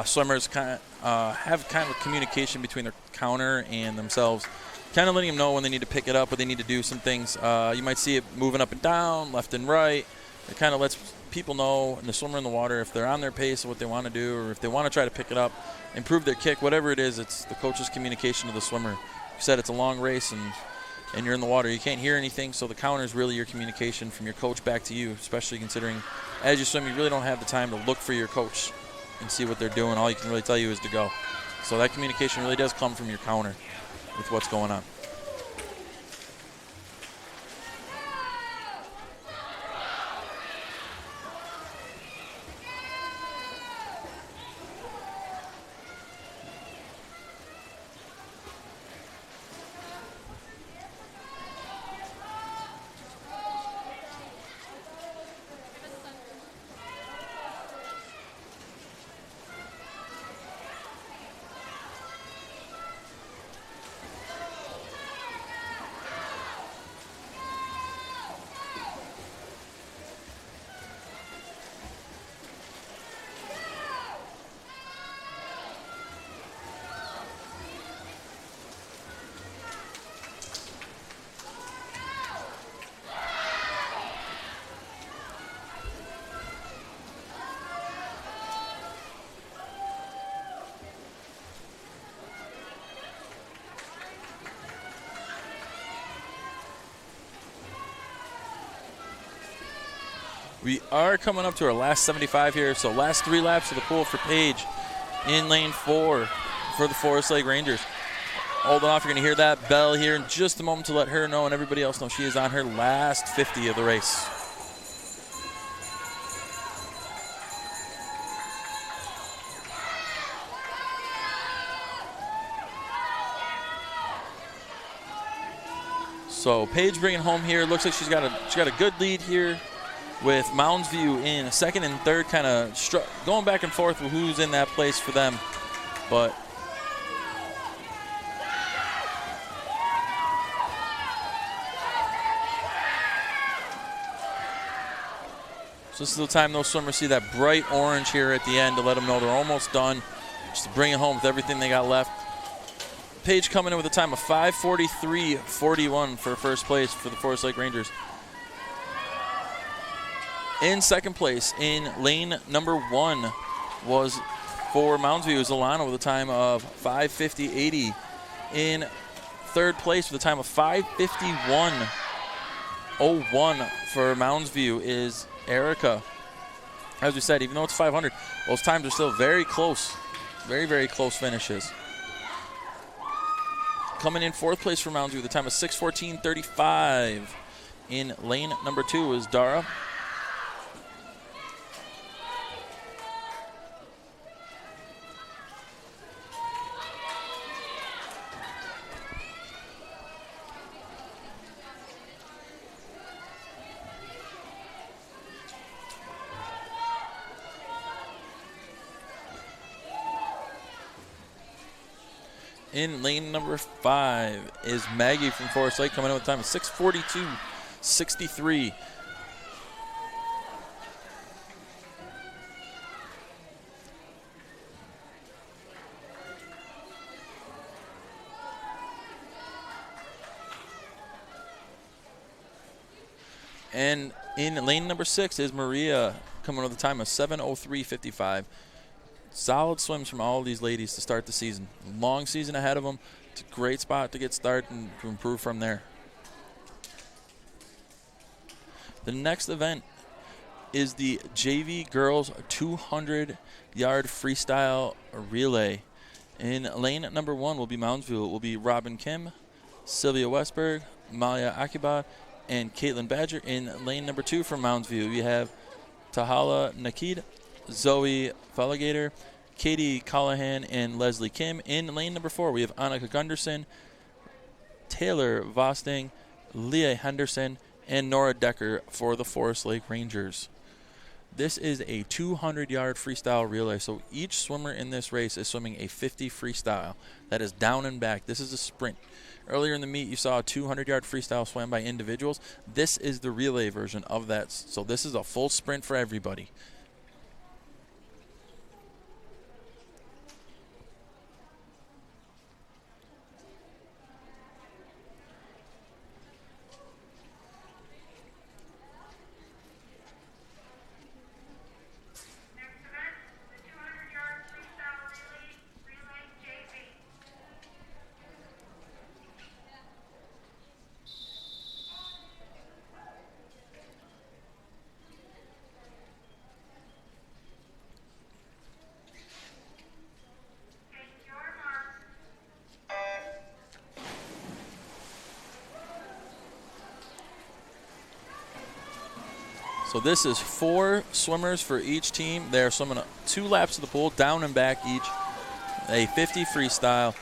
swimmers have kind of a communication between their counter and themselves, kind of letting them know when they need to pick it up or they need to do some things. You might see it moving up and down, left and right. It kind of lets people know, and the swimmer in the water, if they're on their pace of what they want to do or if they want to try to pick it up, improve their kick, whatever it is, it's the coach's communication to the swimmer. You said it's a long race and you're in the water. You can't hear anything, so the counter is really your communication from your coach back to you, especially considering as you swim, you really don't have the time to look for your coach and see what they're doing. All you can really tell you is to go. So that communication really does come from your counter with what's going on. We are coming up to our last 75 here, so last 3 laps of the pool for Paige in lane 4 for the Forest Lake Rangers. Holding off, you're going to hear that bell here in just a moment to let her know and everybody else know she is on her last 50 of the race. So Paige bringing home here. Looks like she's got a good lead here, with Mounds View in second and third, kind of going back and forth with who's in that place for them. But so this is the time those swimmers see that bright orange here at the end to let them know they're almost done, just to bring it home with everything they got left. Paige coming in with a time of 5:43.41 for first place for the Forest Lake Rangers. In second place, in lane number 1, was for Mounds View is Alana with a time of 5:50.80. In third place with a time of 5:51.01 for Mounds View is Erica. As we said, even though it's 500, those times are still very close, very, very close finishes. Coming in fourth place for Mounds View with a time of 6:14.35. In lane number 2 is Dara. In lane number 5 is Maggie from Forest Lake, coming in with a time of 6:42.63. And in lane number 6 is Maria coming with a time of 7:03.55. Solid swims from all of these ladies to start the season. Long season ahead of them. It's a great spot to get started and to improve from there. The next event is the JV Girls 200-yard freestyle relay. In lane number 1 will be Moundsview. It will be Robin Kim, Sylvia Westberg, Malia Akiba, and Caitlin Badger. In lane number 2 from Moundsview, we have Tahala Nakid, Zoe Falligator, Katie Callahan, and Leslie Kim. In lane number 4, we have Annika Gunderson, Taylor Vosting, Leah Henderson, and Nora Decker for the Forest Lake Rangers. This is a 200-yard freestyle relay, so each swimmer in this race is swimming a 50 freestyle. That is down and back. This is a sprint. Earlier in the meet, you saw a 200-yard freestyle swam by individuals. This is the relay version of that, so this is a full sprint for everybody. Next event, the 200-yard freestyle relay JV. Take your mark. So this is 4 swimmers for each team. They are swimming 2 laps of the pool, down and back each. A 50 freestyle.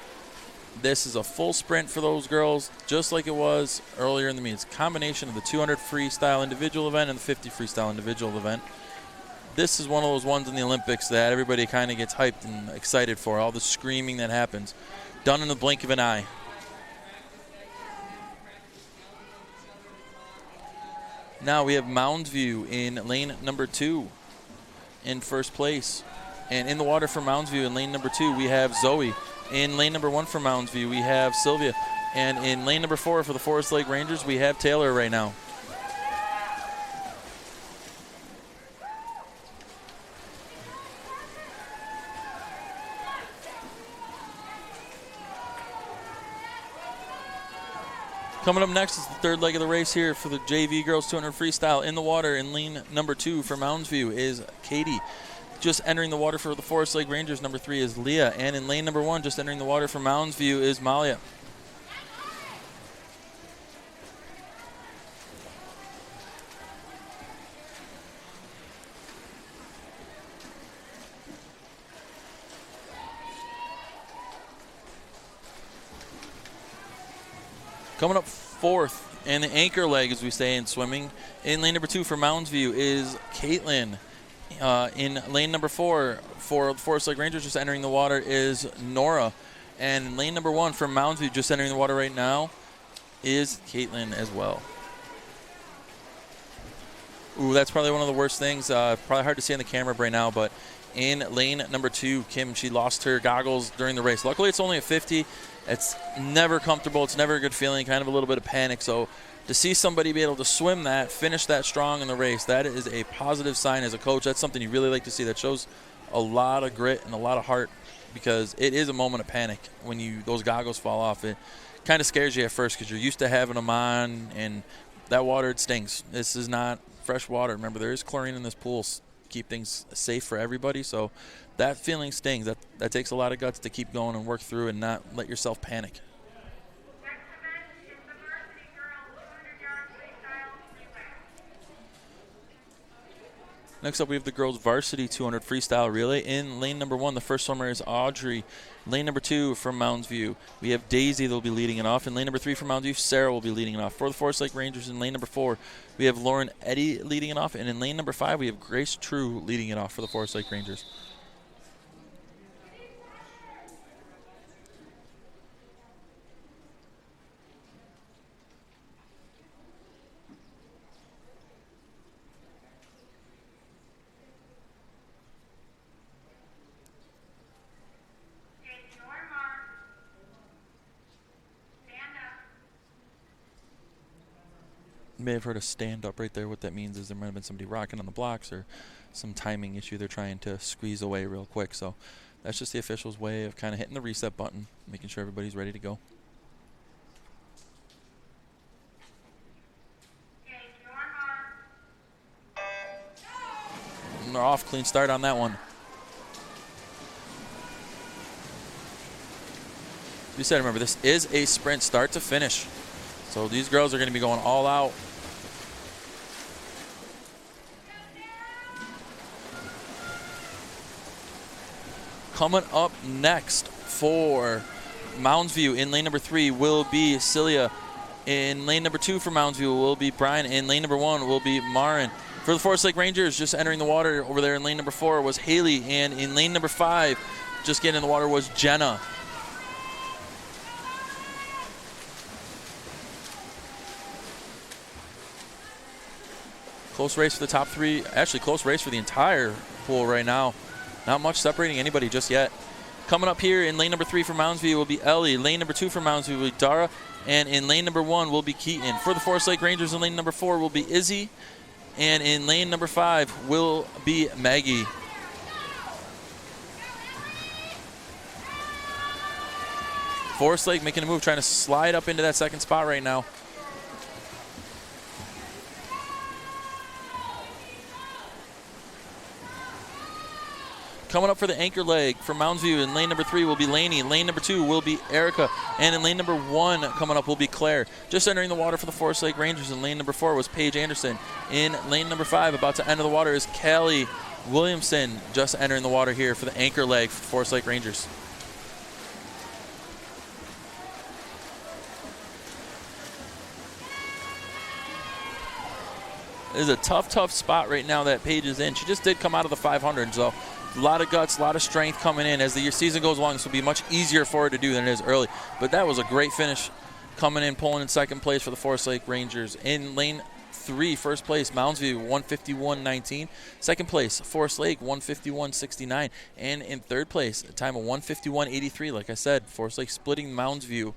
This is a full sprint for those girls, just like it was earlier in the meet. It's a combination of the 200 freestyle individual event and the 50 freestyle individual event. This is one of those ones in the Olympics that everybody kind of gets hyped and excited for, all the screaming that happens. Done in the blink of an eye. Now we have Moundsview in lane number 2 in first place. And in the water for Moundsview in lane number 2, we have Zoe. In lane number 1 for Moundsview, we have Sylvia. And in lane number 4 for the Forest Lake Rangers, we have Taylor right now. Coming up next is the third leg of the race here for the JV Girls 200 Freestyle. In the water in lane number 2 for Moundsview is Katie. Just entering the water for the Forest Lake Rangers, number 3 is Leah. And in lane number 1, just entering the water for Moundsview is Malia. Coming up fourth, and the anchor leg, as we say in swimming, in lane number 2 for Moundsview is Caitlin. In lane number 4 for the Forest Lake Rangers, just entering the water, is Nora. And in lane number 1 for Moundsview, just entering the water right now, is Caitlin as well. Ooh, that's probably one of the worst things. Probably hard to see on the camera right now, but in lane number 2, Kim, she lost her goggles during the race. Luckily, it's only a 50. It's never comfortable. It's never a good feeling, kind of a little bit of panic. So to see somebody be able to swim that, finish that strong in the race, that is a positive sign as a coach. That's something you really like to see. That shows a lot of grit and a lot of heart, because it is a moment of panic when those goggles fall off. It kind of scares you at first because you're used to having them on, and that water, it stings. This is not fresh water. Remember, there is chlorine in this pool to keep things safe for everybody. So that feeling stings. That takes a lot of guts to keep going and work through and not let yourself panic. Next event is the Varsity Girls 200-yard freestyle relay. Next up, we have the girls' varsity 200 freestyle relay. In lane number 1, the first swimmer is Audrey. Lane number 2 from Moundsview, we have Daisy that will be leading it off. In lane number 3 from Moundsview, Sarah will be leading it off. For the Forest Lake Rangers, in lane number 4, we have Lauren Eddy leading it off. And in lane number 5, we have Grace True leading it off for the Forest Lake Rangers. Take your mark. Stand up. You may have heard a stand up right there. What that means is there might have been somebody rocking on the blocks or some timing issue they're trying to squeeze away real quick. So that's just the official's way of kind of hitting the reset button, making sure everybody's ready to go. Okay, your mark. And they're off. Clean start on that one. We said, remember, this is a sprint start to finish. So these girls are going to be going all out. Coming up next for Mounds View in lane number 3 will be Celia. In lane number 2 for Mounds View will be Brian. In lane number 1 will be Marin. For the Forest Lake Rangers, just entering the water over there in lane number 4 was Haley. And in lane number 5, just getting in the water was Jenna. Close race for the top 3. Actually, close race for the entire pool right now. Not much separating anybody just yet. Coming up here in lane number 3 for Mounds View will be Ellie. Lane number 2 for Mounds View will be Dara. And in lane number 1 will be Keaton. For the Forest Lake Rangers in lane number 4 will be Izzy. And in lane number 5 will be Maggie. Forest Lake making a move, trying to slide up into that second spot right now. Coming up for the anchor leg for Mounds View in lane number 3 will be Lainey. Lane number 2 will be Erica. And in lane number 1 coming up will be Claire. Just entering the water for the Forest Lake Rangers in lane number 4 was Paige Anderson. In lane number 5, about to enter the water, is Callie Williamson. Just entering the water here for the anchor leg for the Forest Lake Rangers. This is a tough spot right now that Paige is in. She just did come out of the 500, so a lot of guts, a lot of strength coming in. As the season goes along, this will be much easier for her to do than it is early. But that was a great finish coming in, pulling in second place for the Forest Lake Rangers. In lane 3, first place, Mounds View, 151.19. Second place, Forest Lake, 151.69. And in third place, a time of 151.83. Like I said, Forest Lake splitting Mounds View.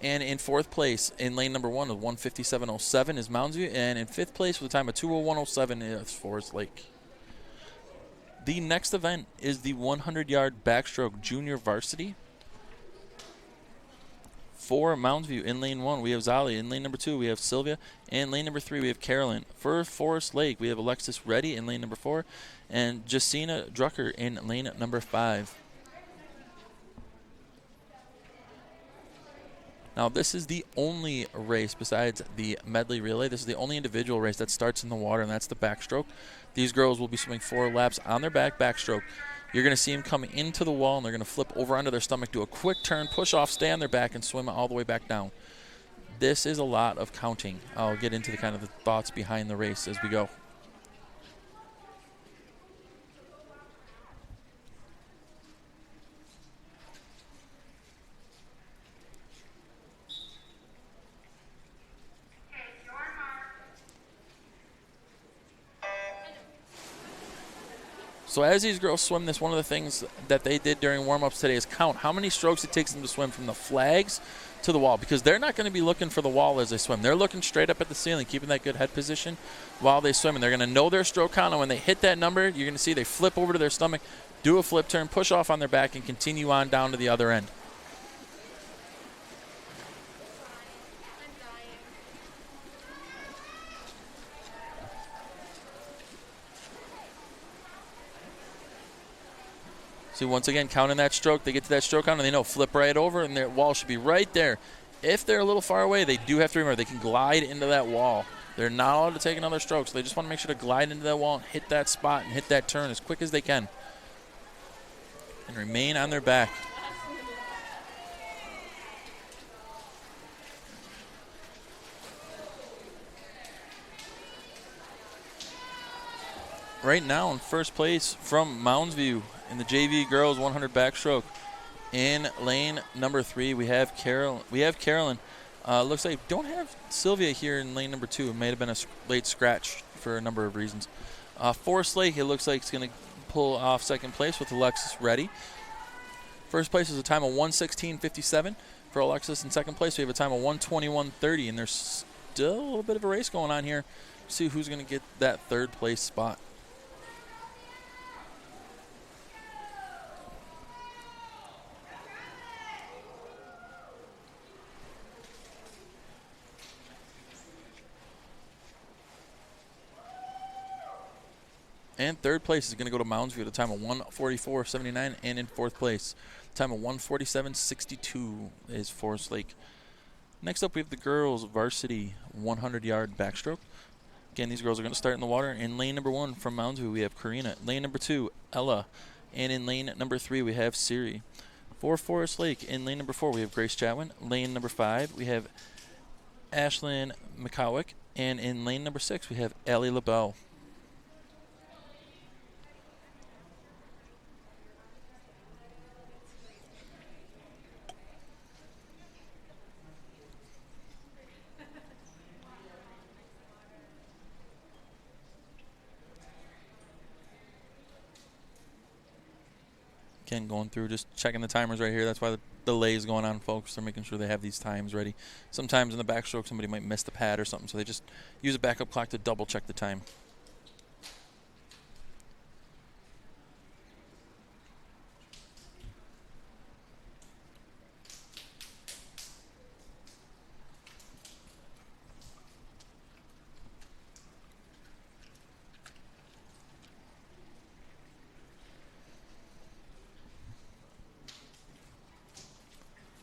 And in fourth place, in lane number 1 with 157.07 is Mounds View. And in fifth place with a time of 201.07 is Forest Lake. The next event is the 100-yard backstroke junior varsity. For Mounds View in lane 1, we have Zali. In lane number 2, we have Sylvia. And lane number 3, we have Carolyn. For Forest Lake, we have Alexis Reddy in lane number 4. And Jacina Drucker in lane number 5. Now, this is the only race besides the medley relay. This is the only individual race that starts in the water, and that's the backstroke. These girls will be swimming 4 laps on their backstroke. You're going to see them come into the wall, and they're going to flip over onto their stomach, do a quick turn, push off, stay on their back, and swim all the way back down. This is a lot of counting. I'll get into the kind of the thoughts behind the race as we go. So as these girls swim this, one of the things that they did during warm-ups today is count how many strokes it takes them to swim from the flags to the wall, because they're not going to be looking for the wall as they swim. They're looking straight up at the ceiling, keeping that good head position while they swim. And they're going to know their stroke count, and when they hit that number, you're going to see they flip over to their stomach, do a flip turn, push off on their back, and continue on down to the other end. See, once again, counting that stroke, they get to that stroke count, and they know flip right over, and their wall should be right there. If they're a little far away, they do have to remember they can glide into that wall. They're not allowed to take another stroke, so they just want to make sure to glide into that wall and hit that spot and hit that turn as quick as they can. And remain on their back. Right now in first place from Mounds View in the JV girls 100 backstroke. In lane number 3, we have Carolyn. Looks like don't have Sylvia here in lane number 2. It may have been a late scratch for a number of reasons. Forest Lake, it looks like it's going to pull off second place with Alexis Reddy. First place is a time of 1:16.57 for Alexis. In second place, we have a time of 1:21.30, and there's still a little bit of a race going on here. See who's going to get that third place spot. And third place is going to go to Mounds at a time of 1:44.79, and in fourth place, time of 1:47.62 is Forest Lake. Next up, we have the girls' varsity 100-yard backstroke. Again, these girls are going to start in the water. In lane number 1 from Mounds View, we have Karina. Lane number 2, Ella. And in lane number 3, we have Siri. For Forest Lake, in lane number 4, we have Grace Chatwin. Lane number 5, we have Ashlyn McCowick. And in lane number 6, we have Allie LaBelle. Again, going through, just checking the timers right here. That's why the delay is going on, folks. They're making sure they have these times ready. Sometimes in the backstroke, somebody might miss the pad or something, so they just use a backup clock to double check the time.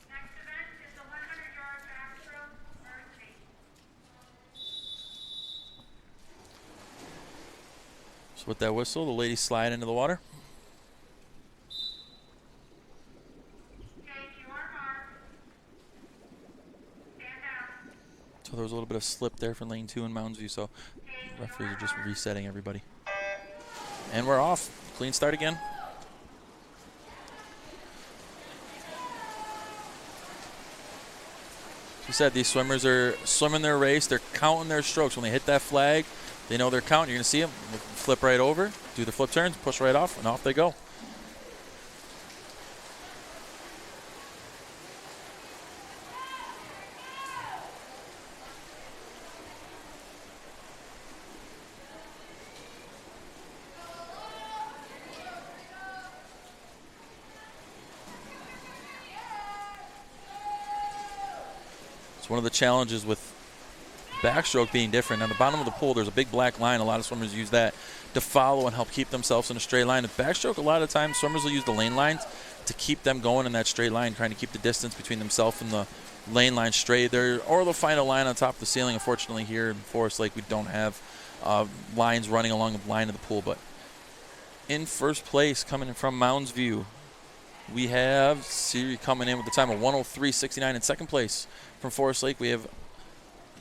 Next event is the 100-yard backstroke varsity. So with that whistle, the ladies slide into the water. Take your mark. Stand down. So there was a little bit of slip there for lane 2 in Mounds View, so referees are just resetting everybody. And we're off. Clean start again. As you said, these swimmers are swimming their race. They're counting their strokes. When they hit that flag, they know they're counting. You're going to see them flip right over, do the flip turns, push right off, and off they go. One of the challenges with backstroke being different. On the bottom of the pool, there's a big black line. A lot of swimmers use that to follow and help keep themselves in a straight line. With backstroke, a lot of times, swimmers will use the lane lines to keep them going in that straight line, trying to keep the distance between themselves and the lane line straight there, or they'll find a line on top of the ceiling. Unfortunately, here in Forest Lake, we don't have lines running along the line of the pool. But in first place, coming in from Mounds View, we have Siri coming in with a time of 1:03.69. In second place from Forest Lake, we have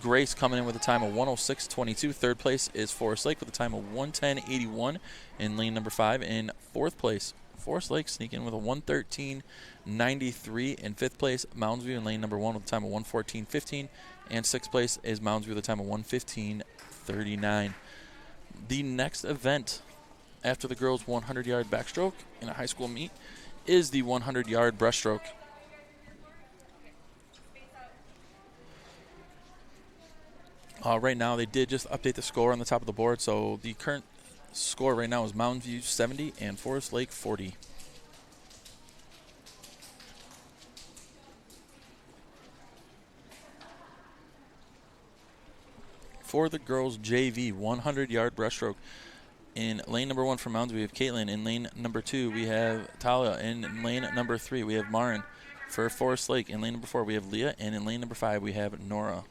Grace coming in with a time of 1:06.22. Third place is Forest Lake with a time of 1:10.81 in lane number 5. In fourth place, Forest Lake sneaking with a 1:13.93. In fifth place, Mounds View in lane number 1 with a time of 1:14.15. And sixth place is Mounds View with a time of 1:15.39. The next event after the girls' 100-yard backstroke in a high school meet is the 100-yard breaststroke. Right now, they did just update the score on the top of the board, so the current score right now is Mounds View 70 and Forest Lake 40. For the girls' JV 100-yard breaststroke, in lane number 1 for Mounds, we have Caitlin. In lane number 2, we have Talia. In lane number 3, we have Marin. For Forest Lake, in lane number 4, we have Leah. And in lane number 5, we have Nora.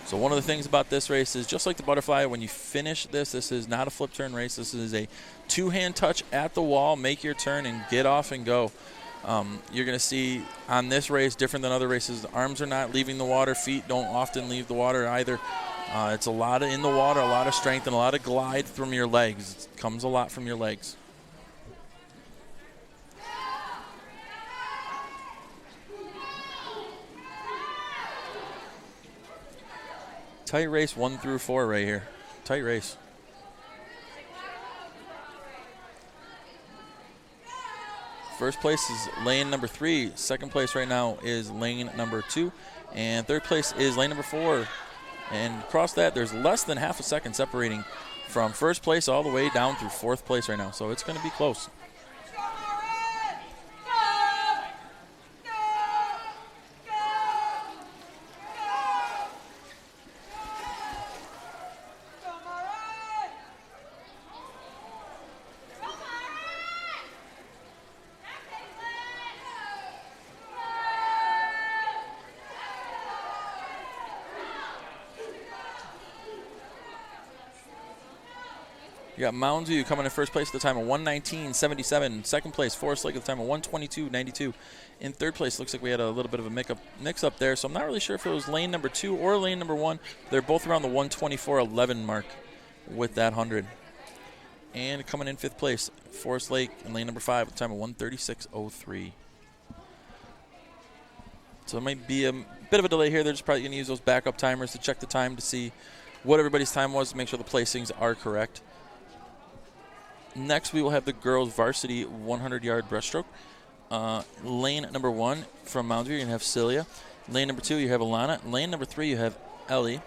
So one of the things about this race is, just like the butterfly, when you finish this, this is not a flip turn race. This is a two-hand touch at the wall, make your turn, and get off and go. You're going to see on this race, different than other races, the arms are not leaving the water. Feet don't often leave the water either. It's a lot of in the water, a lot of strength, and a lot of glide from your legs. It comes a lot from your legs. Tight race 1 through 4 right here. Tight race. First place is lane number 3. Second place right now is lane number 2. And third place is lane number 4. And across that, there's less than half a second separating from first place all the way down through fourth place right now. So it's going to be close. You got Mounds coming in first place at the time of 1:19.77. Second place, Forest Lake at the time of 1:22.92. In third place, looks like we had a little bit of a mix-up there, so I'm not really sure if it was lane number 2 or lane number 1. They're both around the 1:24.11 mark with that 100. And coming in fifth place, Forest Lake in lane number 5 at the time of 1:36.03. So it might be a bit of a delay here. They're just probably going to use those backup timers to check the time to see what everybody's time was to make sure the placings are correct. Next, we will have the girls' varsity 100-yard breaststroke. Lane number 1 from Mounds, you're going to have Celia. Lane number 2, you have Alana. Lane number 3, you have Ellie.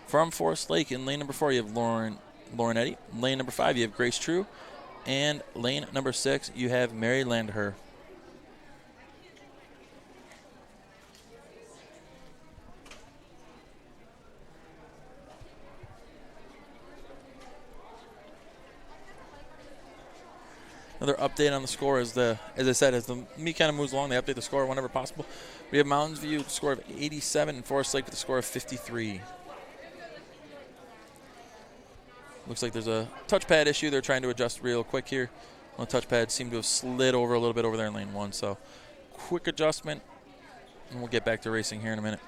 From Forest Lake, in lane number 4, you have Lauren Eddy. Lane number 5, you have Grace True. And lane number 6, you have Mary Landher. Another update on the score as I said, as the meet kind of moves along, they update the score whenever possible. We have Mounds View with a score of 87 and Forest Lake with a score of 53. Looks like there's a touchpad issue. They're trying to adjust real quick here. The touchpad seemed to have slid over a little bit over there in lane 1. So quick adjustment, and we'll get back to racing here in a minute.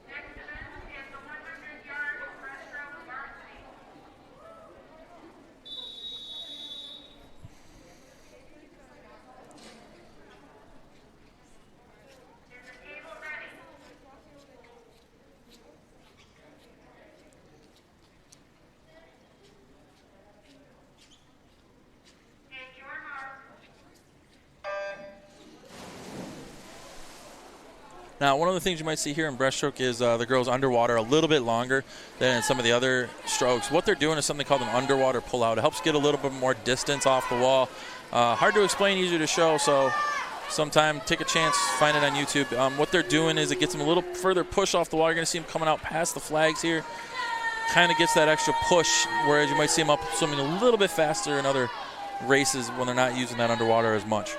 Next event is the 100-yard breaststroke varsity. Is the table ready? Take your mark. Now, one of the things you might see here in breaststroke is the girls underwater a little bit longer than in some of the other strokes. What they're doing is something called an underwater pull-out. It helps get a little bit more distance off the wall. Hard to explain, easier to show, so sometime take a chance, find it on YouTube. What they're doing is it gets them a little further push off the wall. You're going to see them coming out past the flags here. Kind of gets that extra push, whereas you might see them up swimming a little bit faster in other races when they're not using that underwater as much.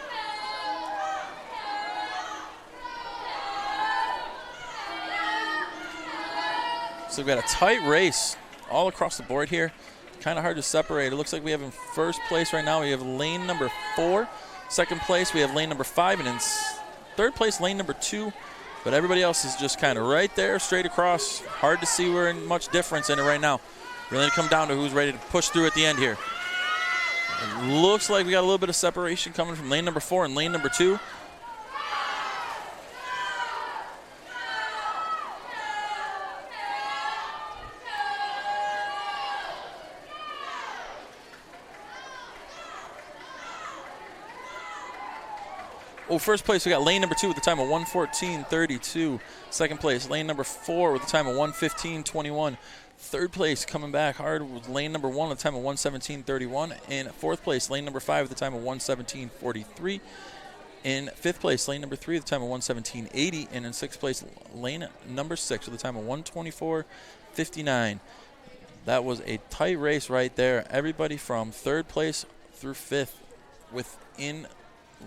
So we've got a tight race all across the board here. Kind of hard to separate. It looks like we have in first place right now, we have lane number 4. Second place, we have lane number 5. And in third place, lane number 2. But everybody else is just kind of right there, straight across. Hard to see we're in much difference in it right now. Really come down to who's ready to push through at the end here. It looks like we got a little bit of separation coming from lane number 4 and lane number 2. Oh, first place, we got lane number 2 with the time of 1:14.32. Second place, lane number 4 with the time of 1:15.21. Third place, coming back hard, with lane number 1 with the time of 1:17.31. In fourth place, lane number 5 with the time of 1:17.43. In fifth place, lane number 3 with the time of 1:17.80. And in sixth place, lane number 6 with the time of 1:24.59. That was a tight race right there. Everybody from third place through fifth within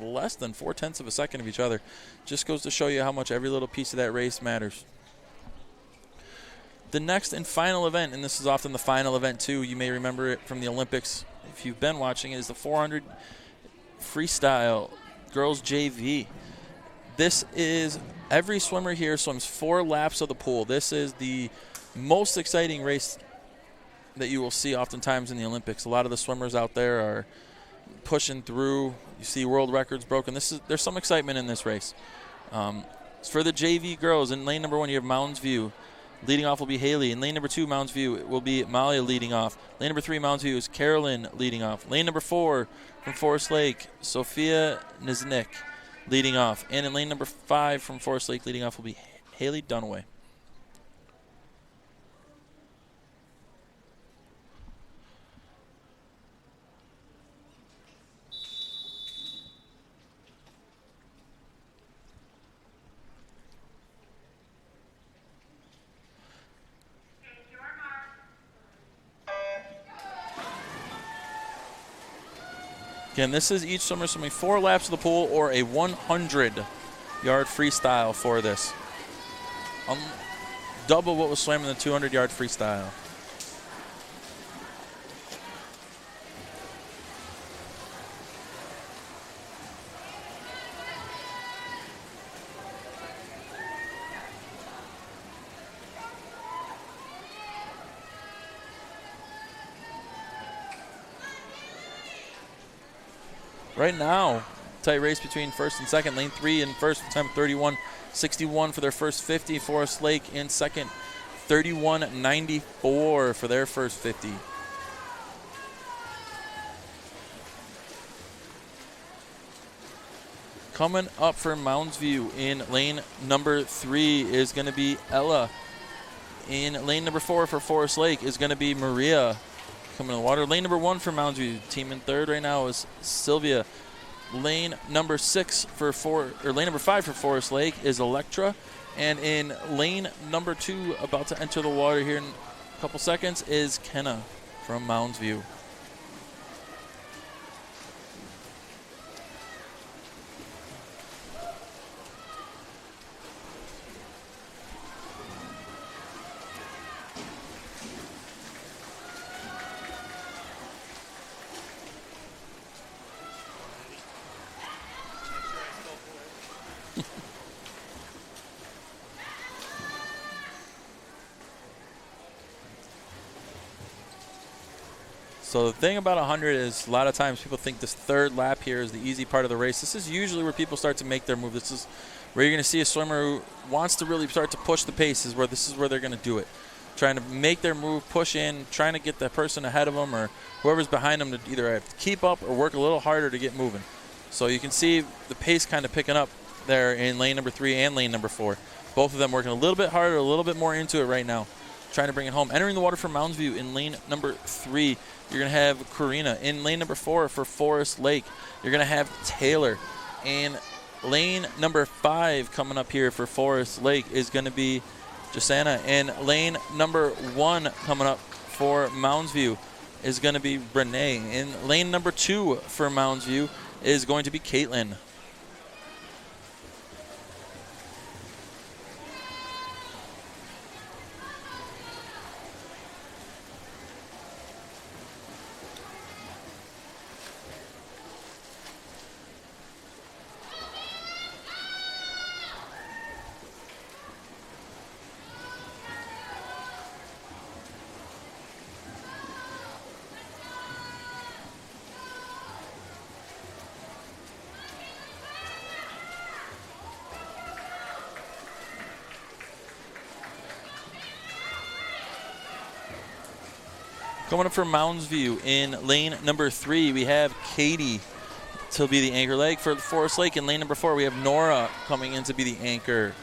less than 0.4 of a second of each other. Just goes to show you how much every little piece of that race matters. The next and final event, and this is often the final event too, you may remember it from the Olympics if you've been watching, is the 400 freestyle girls JV. This is every swimmer here swims 4 laps of the pool. This is the most exciting race that you will see oftentimes in the Olympics. A lot of the swimmers out there are pushing through. You see world records broken. There's some excitement in this race. For the JV girls, in lane number 1, you have Mounds View. Leading off will be Haley. In lane number 2, Mounds View, will be Malia leading off. Lane number 3, Mounds View, is Carolyn leading off. Lane number 4, from Forest Lake, Sophia Niznik leading off. And in lane number 5, from Forest Lake, leading off will be Haley Dunaway. Again, this is each swimmer swimming 4 laps of the pool or a 100-yard freestyle for this. Double what was swam in the 200-yard freestyle. Right now, tight race between first and second. Lane 3 in first, time 31.61 for their first 50. Forest Lake in second, 31.94 for their first 50. Coming up for Mounds View in lane number 3 is going to be Ella. In lane number 4 for Forest Lake is going to be Maria. Coming in the water. Lane number 1 for Mounds View. Team in third right now is Sylvia. Lane number 5 for Forest Lake is Electra. And in lane number 2, about to enter the water here in a couple seconds, is Kenna from Mounds View. So the thing about 100 is a lot of times people think this third lap here is the easy part of the race. This is usually where people start to make their move. This is where you're going to see a swimmer who wants to really start to push the pace. This is where they're going to do it. Trying to make their move, push in, trying to get the person ahead of them or whoever's behind them to either have to keep up or work a little harder to get moving. So you can see the pace kind of picking up there in lane number 3 and lane number 4. Both of them working a little bit harder, a little bit more into it right now. Trying to bring it home. Entering the water for Mounds View in lane number 3, you're going to have Karina. In lane number 4 for Forest Lake, you're going to have Taylor. And lane number 5 coming up here for Forest Lake is going to be Jasana. And lane number 1 coming up for Mounds View is going to be Renee. And lane number 2 for Mounds View is going to be Caitlin. Coming up for Mounds View in lane number 3, we have Katie to be the anchor leg. For Forest Lake in lane number 4, we have Nora coming in to be the anchor.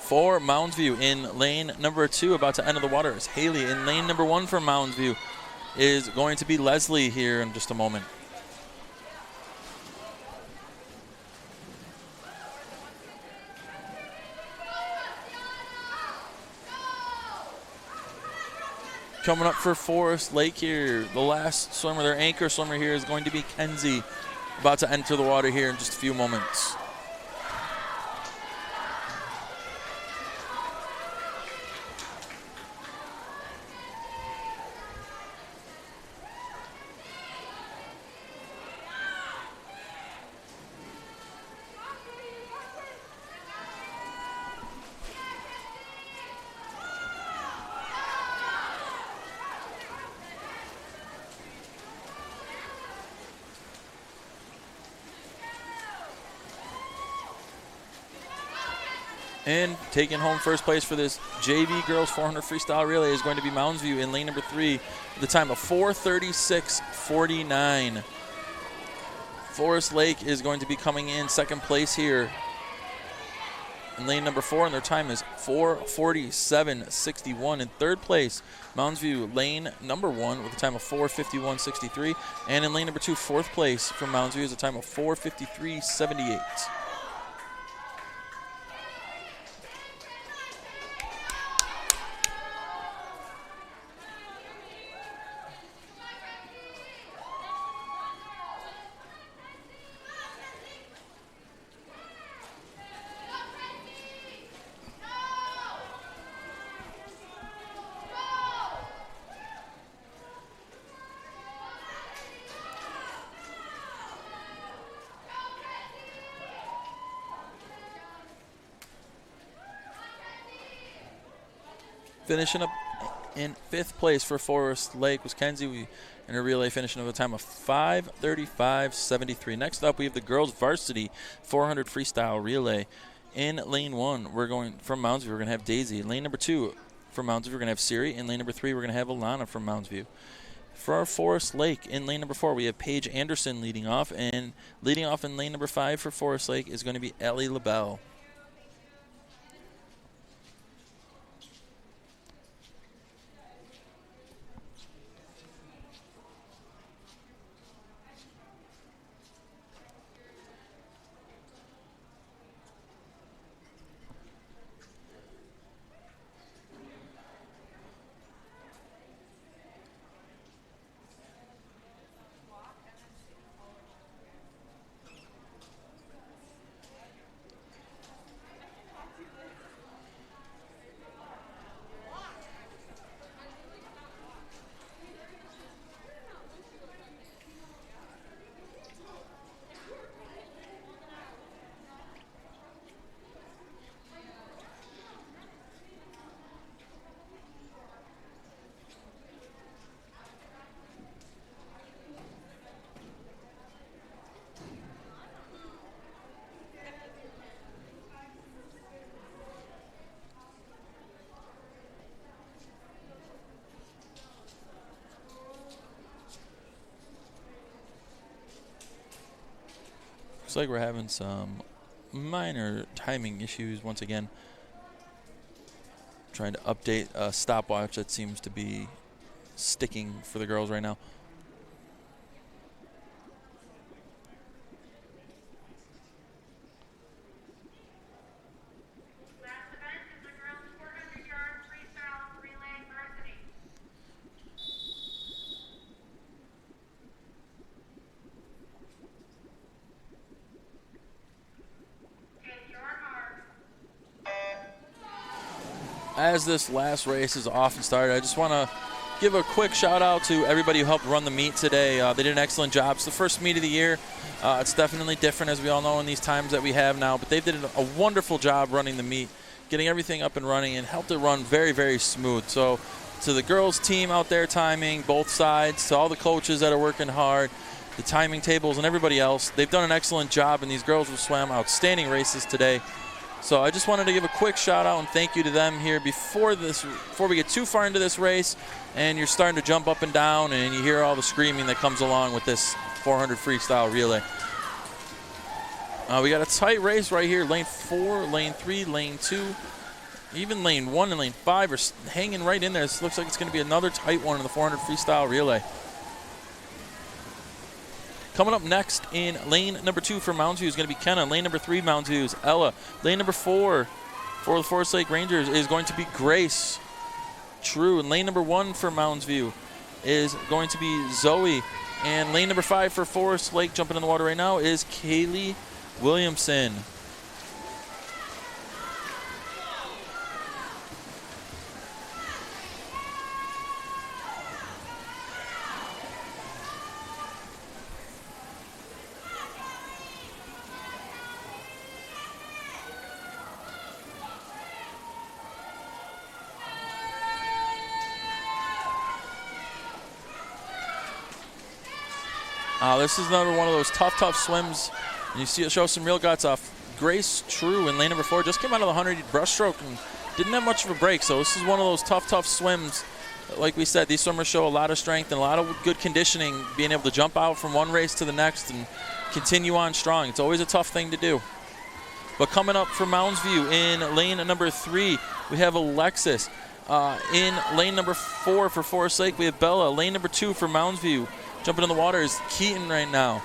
For Mounds View in lane number 2, about to enter the water, is Haley. In lane number 1 for Mounds View is going to be Leslie here in just a moment. Coming up for Forest Lake here, the last swimmer, their anchor swimmer here is going to be Kenzie, about to enter the water here in just a few moments. And taking home first place for this JV girls 400 freestyle relay is going to be Mounds View in lane number 3 with a time of 4:36.49. Forest Lake is going to be coming in second place here in lane number 4, and their time is 4:47.61. In third place, Mounds View, lane number 1, with a time of 4:51.63. And in lane number 2, fourth place for Mounds View is a time of 4:53.78. Finishing up in 5th place for Forest Lake was Kenzie in a relay, finishing with a time of 5:35.73. Next up, we have the girls Varsity 400 freestyle relay. In lane 1, we're going from Mounds View, we're going to have Daisy. Lane number 2 from Mounds View, we're going to have Siri. In lane number 3, we're going to have Alana from Mounds View. For our Forest Lake, in lane number 4, we have Paige Anderson leading off. And leading off in lane number 5 for Forest Lake is going to be Ellie LaBelle. Looks like we're having some minor timing issues once again. Trying to update a stopwatch that seems to be sticking for the girls right now. Last event is the girls 400-yard freestyle relay varsity. Take your mark. As this last race is off and started, I just want to give a quick shout out to everybody who helped run the meet today. They did an excellent job. It's the first meet of the year. It's definitely different, as we all know, in these times that we have now, but they did a wonderful job running the meet, getting everything up and running, and helped it run very, very smooth. So to the girls team out there timing, both sides, to all the coaches that are working hard, the timing tables, and everybody else, they've done an excellent job, and these girls have swam outstanding races today. So I just wanted to give a quick shout out and thank you to them here before we get too far into this race and you're starting to jump up and down and you hear all the screaming that comes along with this 400 freestyle relay. We got a tight race right here. Lane 4, lane 3, lane 2, even lane 1 and lane 5 are hanging right in there. This looks like it's going to be another tight one in the 400 freestyle relay. Coming up next in lane number 2 for Mounds View is going to be Kenna. Lane number 3, Mounds View, is Ella. Lane number 4 for the Forest Lake Rangers is going to be Grace True. And lane number 1 for Mounds View is going to be Zoe. And lane number 5 for Forest Lake, jumping in the water right now, is Kaylee Williamson. This is another one of those tough swims. And you see it show some real guts off Grace True in lane number 4 just came out of the 100 breaststroke and didn't have much of a break. So this is one of those tough swims. Like we said, these swimmers show a lot of strength and a lot of good conditioning, being able to jump out from one race to the next and continue on strong. It's always a tough thing to do. But coming up for Mounds View in lane number 3, we have Alexis. In lane number 4 for Forest Lake, we have Bella. Lane number 2 for Mounds View. Jumping in the water is Keaton right now.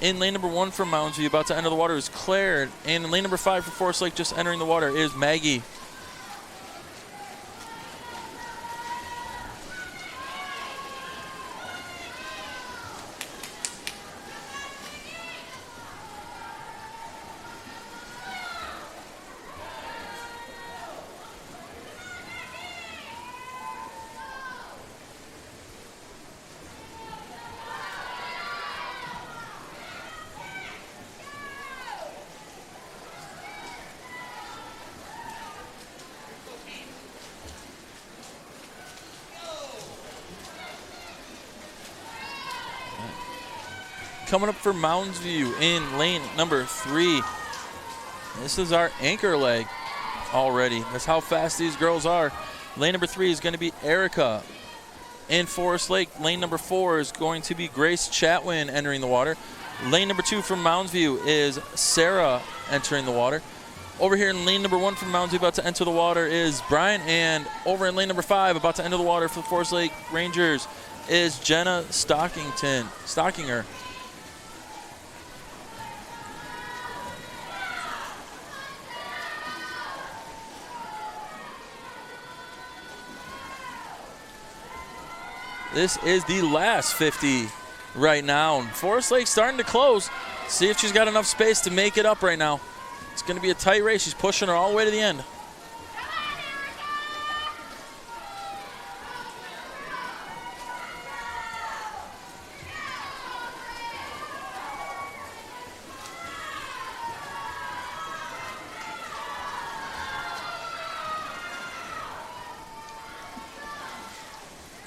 In lane number 1 for Mounds View, about to enter the water, is Claire. And in lane number 5 for Forest Lake, just entering the water, is Maggie. Coming up for Mounds View in lane number 3. This is our anchor leg already. That's how fast these girls are. Lane number 3 is going to be Erica. In Forest Lake, lane number 4 is going to be Grace Chatwin entering the water. Lane number 2 from Mounds View is Sarah entering the water. Over here in lane number 1 from Mounds View, about to enter the water, is Brian. And over in lane number 5, about to enter the water for the Forest Lake Rangers, is Jenna Stockinger. This is the last 50 right now. Forest Lake starting to close. See if she's got enough space to make it up right now. It's going to be a tight race. She's pushing her all the way to the end.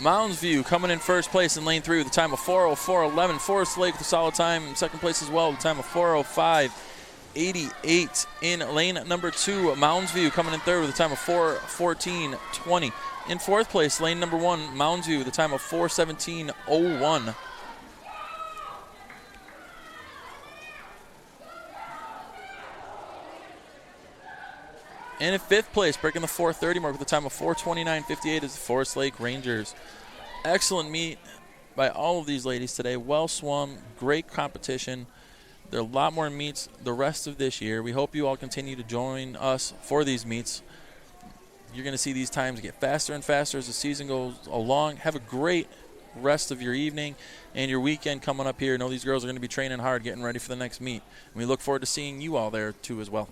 Mounds View coming in first place in lane 3 with a time of 4:04.11. Forest Lake with a solid time in second place as well with a time of 4:05.88. In lane number 2, Mounds View coming in third with a time of 4:14.20. In fourth place, lane number 1, Mounds View with a time of 4:17.01. And in fifth place, breaking the 4:30 mark with a time of 4:29.58 is the Forest Lake Rangers. Excellent meet by all of these ladies today. Well swum, great competition. There are a lot more meets the rest of this year. We hope you all continue to join us for these meets. You're going to see these times get faster and faster as the season goes along. Have a great rest of your evening and your weekend coming up here. I know these girls are going to be training hard, getting ready for the next meet. And we look forward to seeing you all there too as well.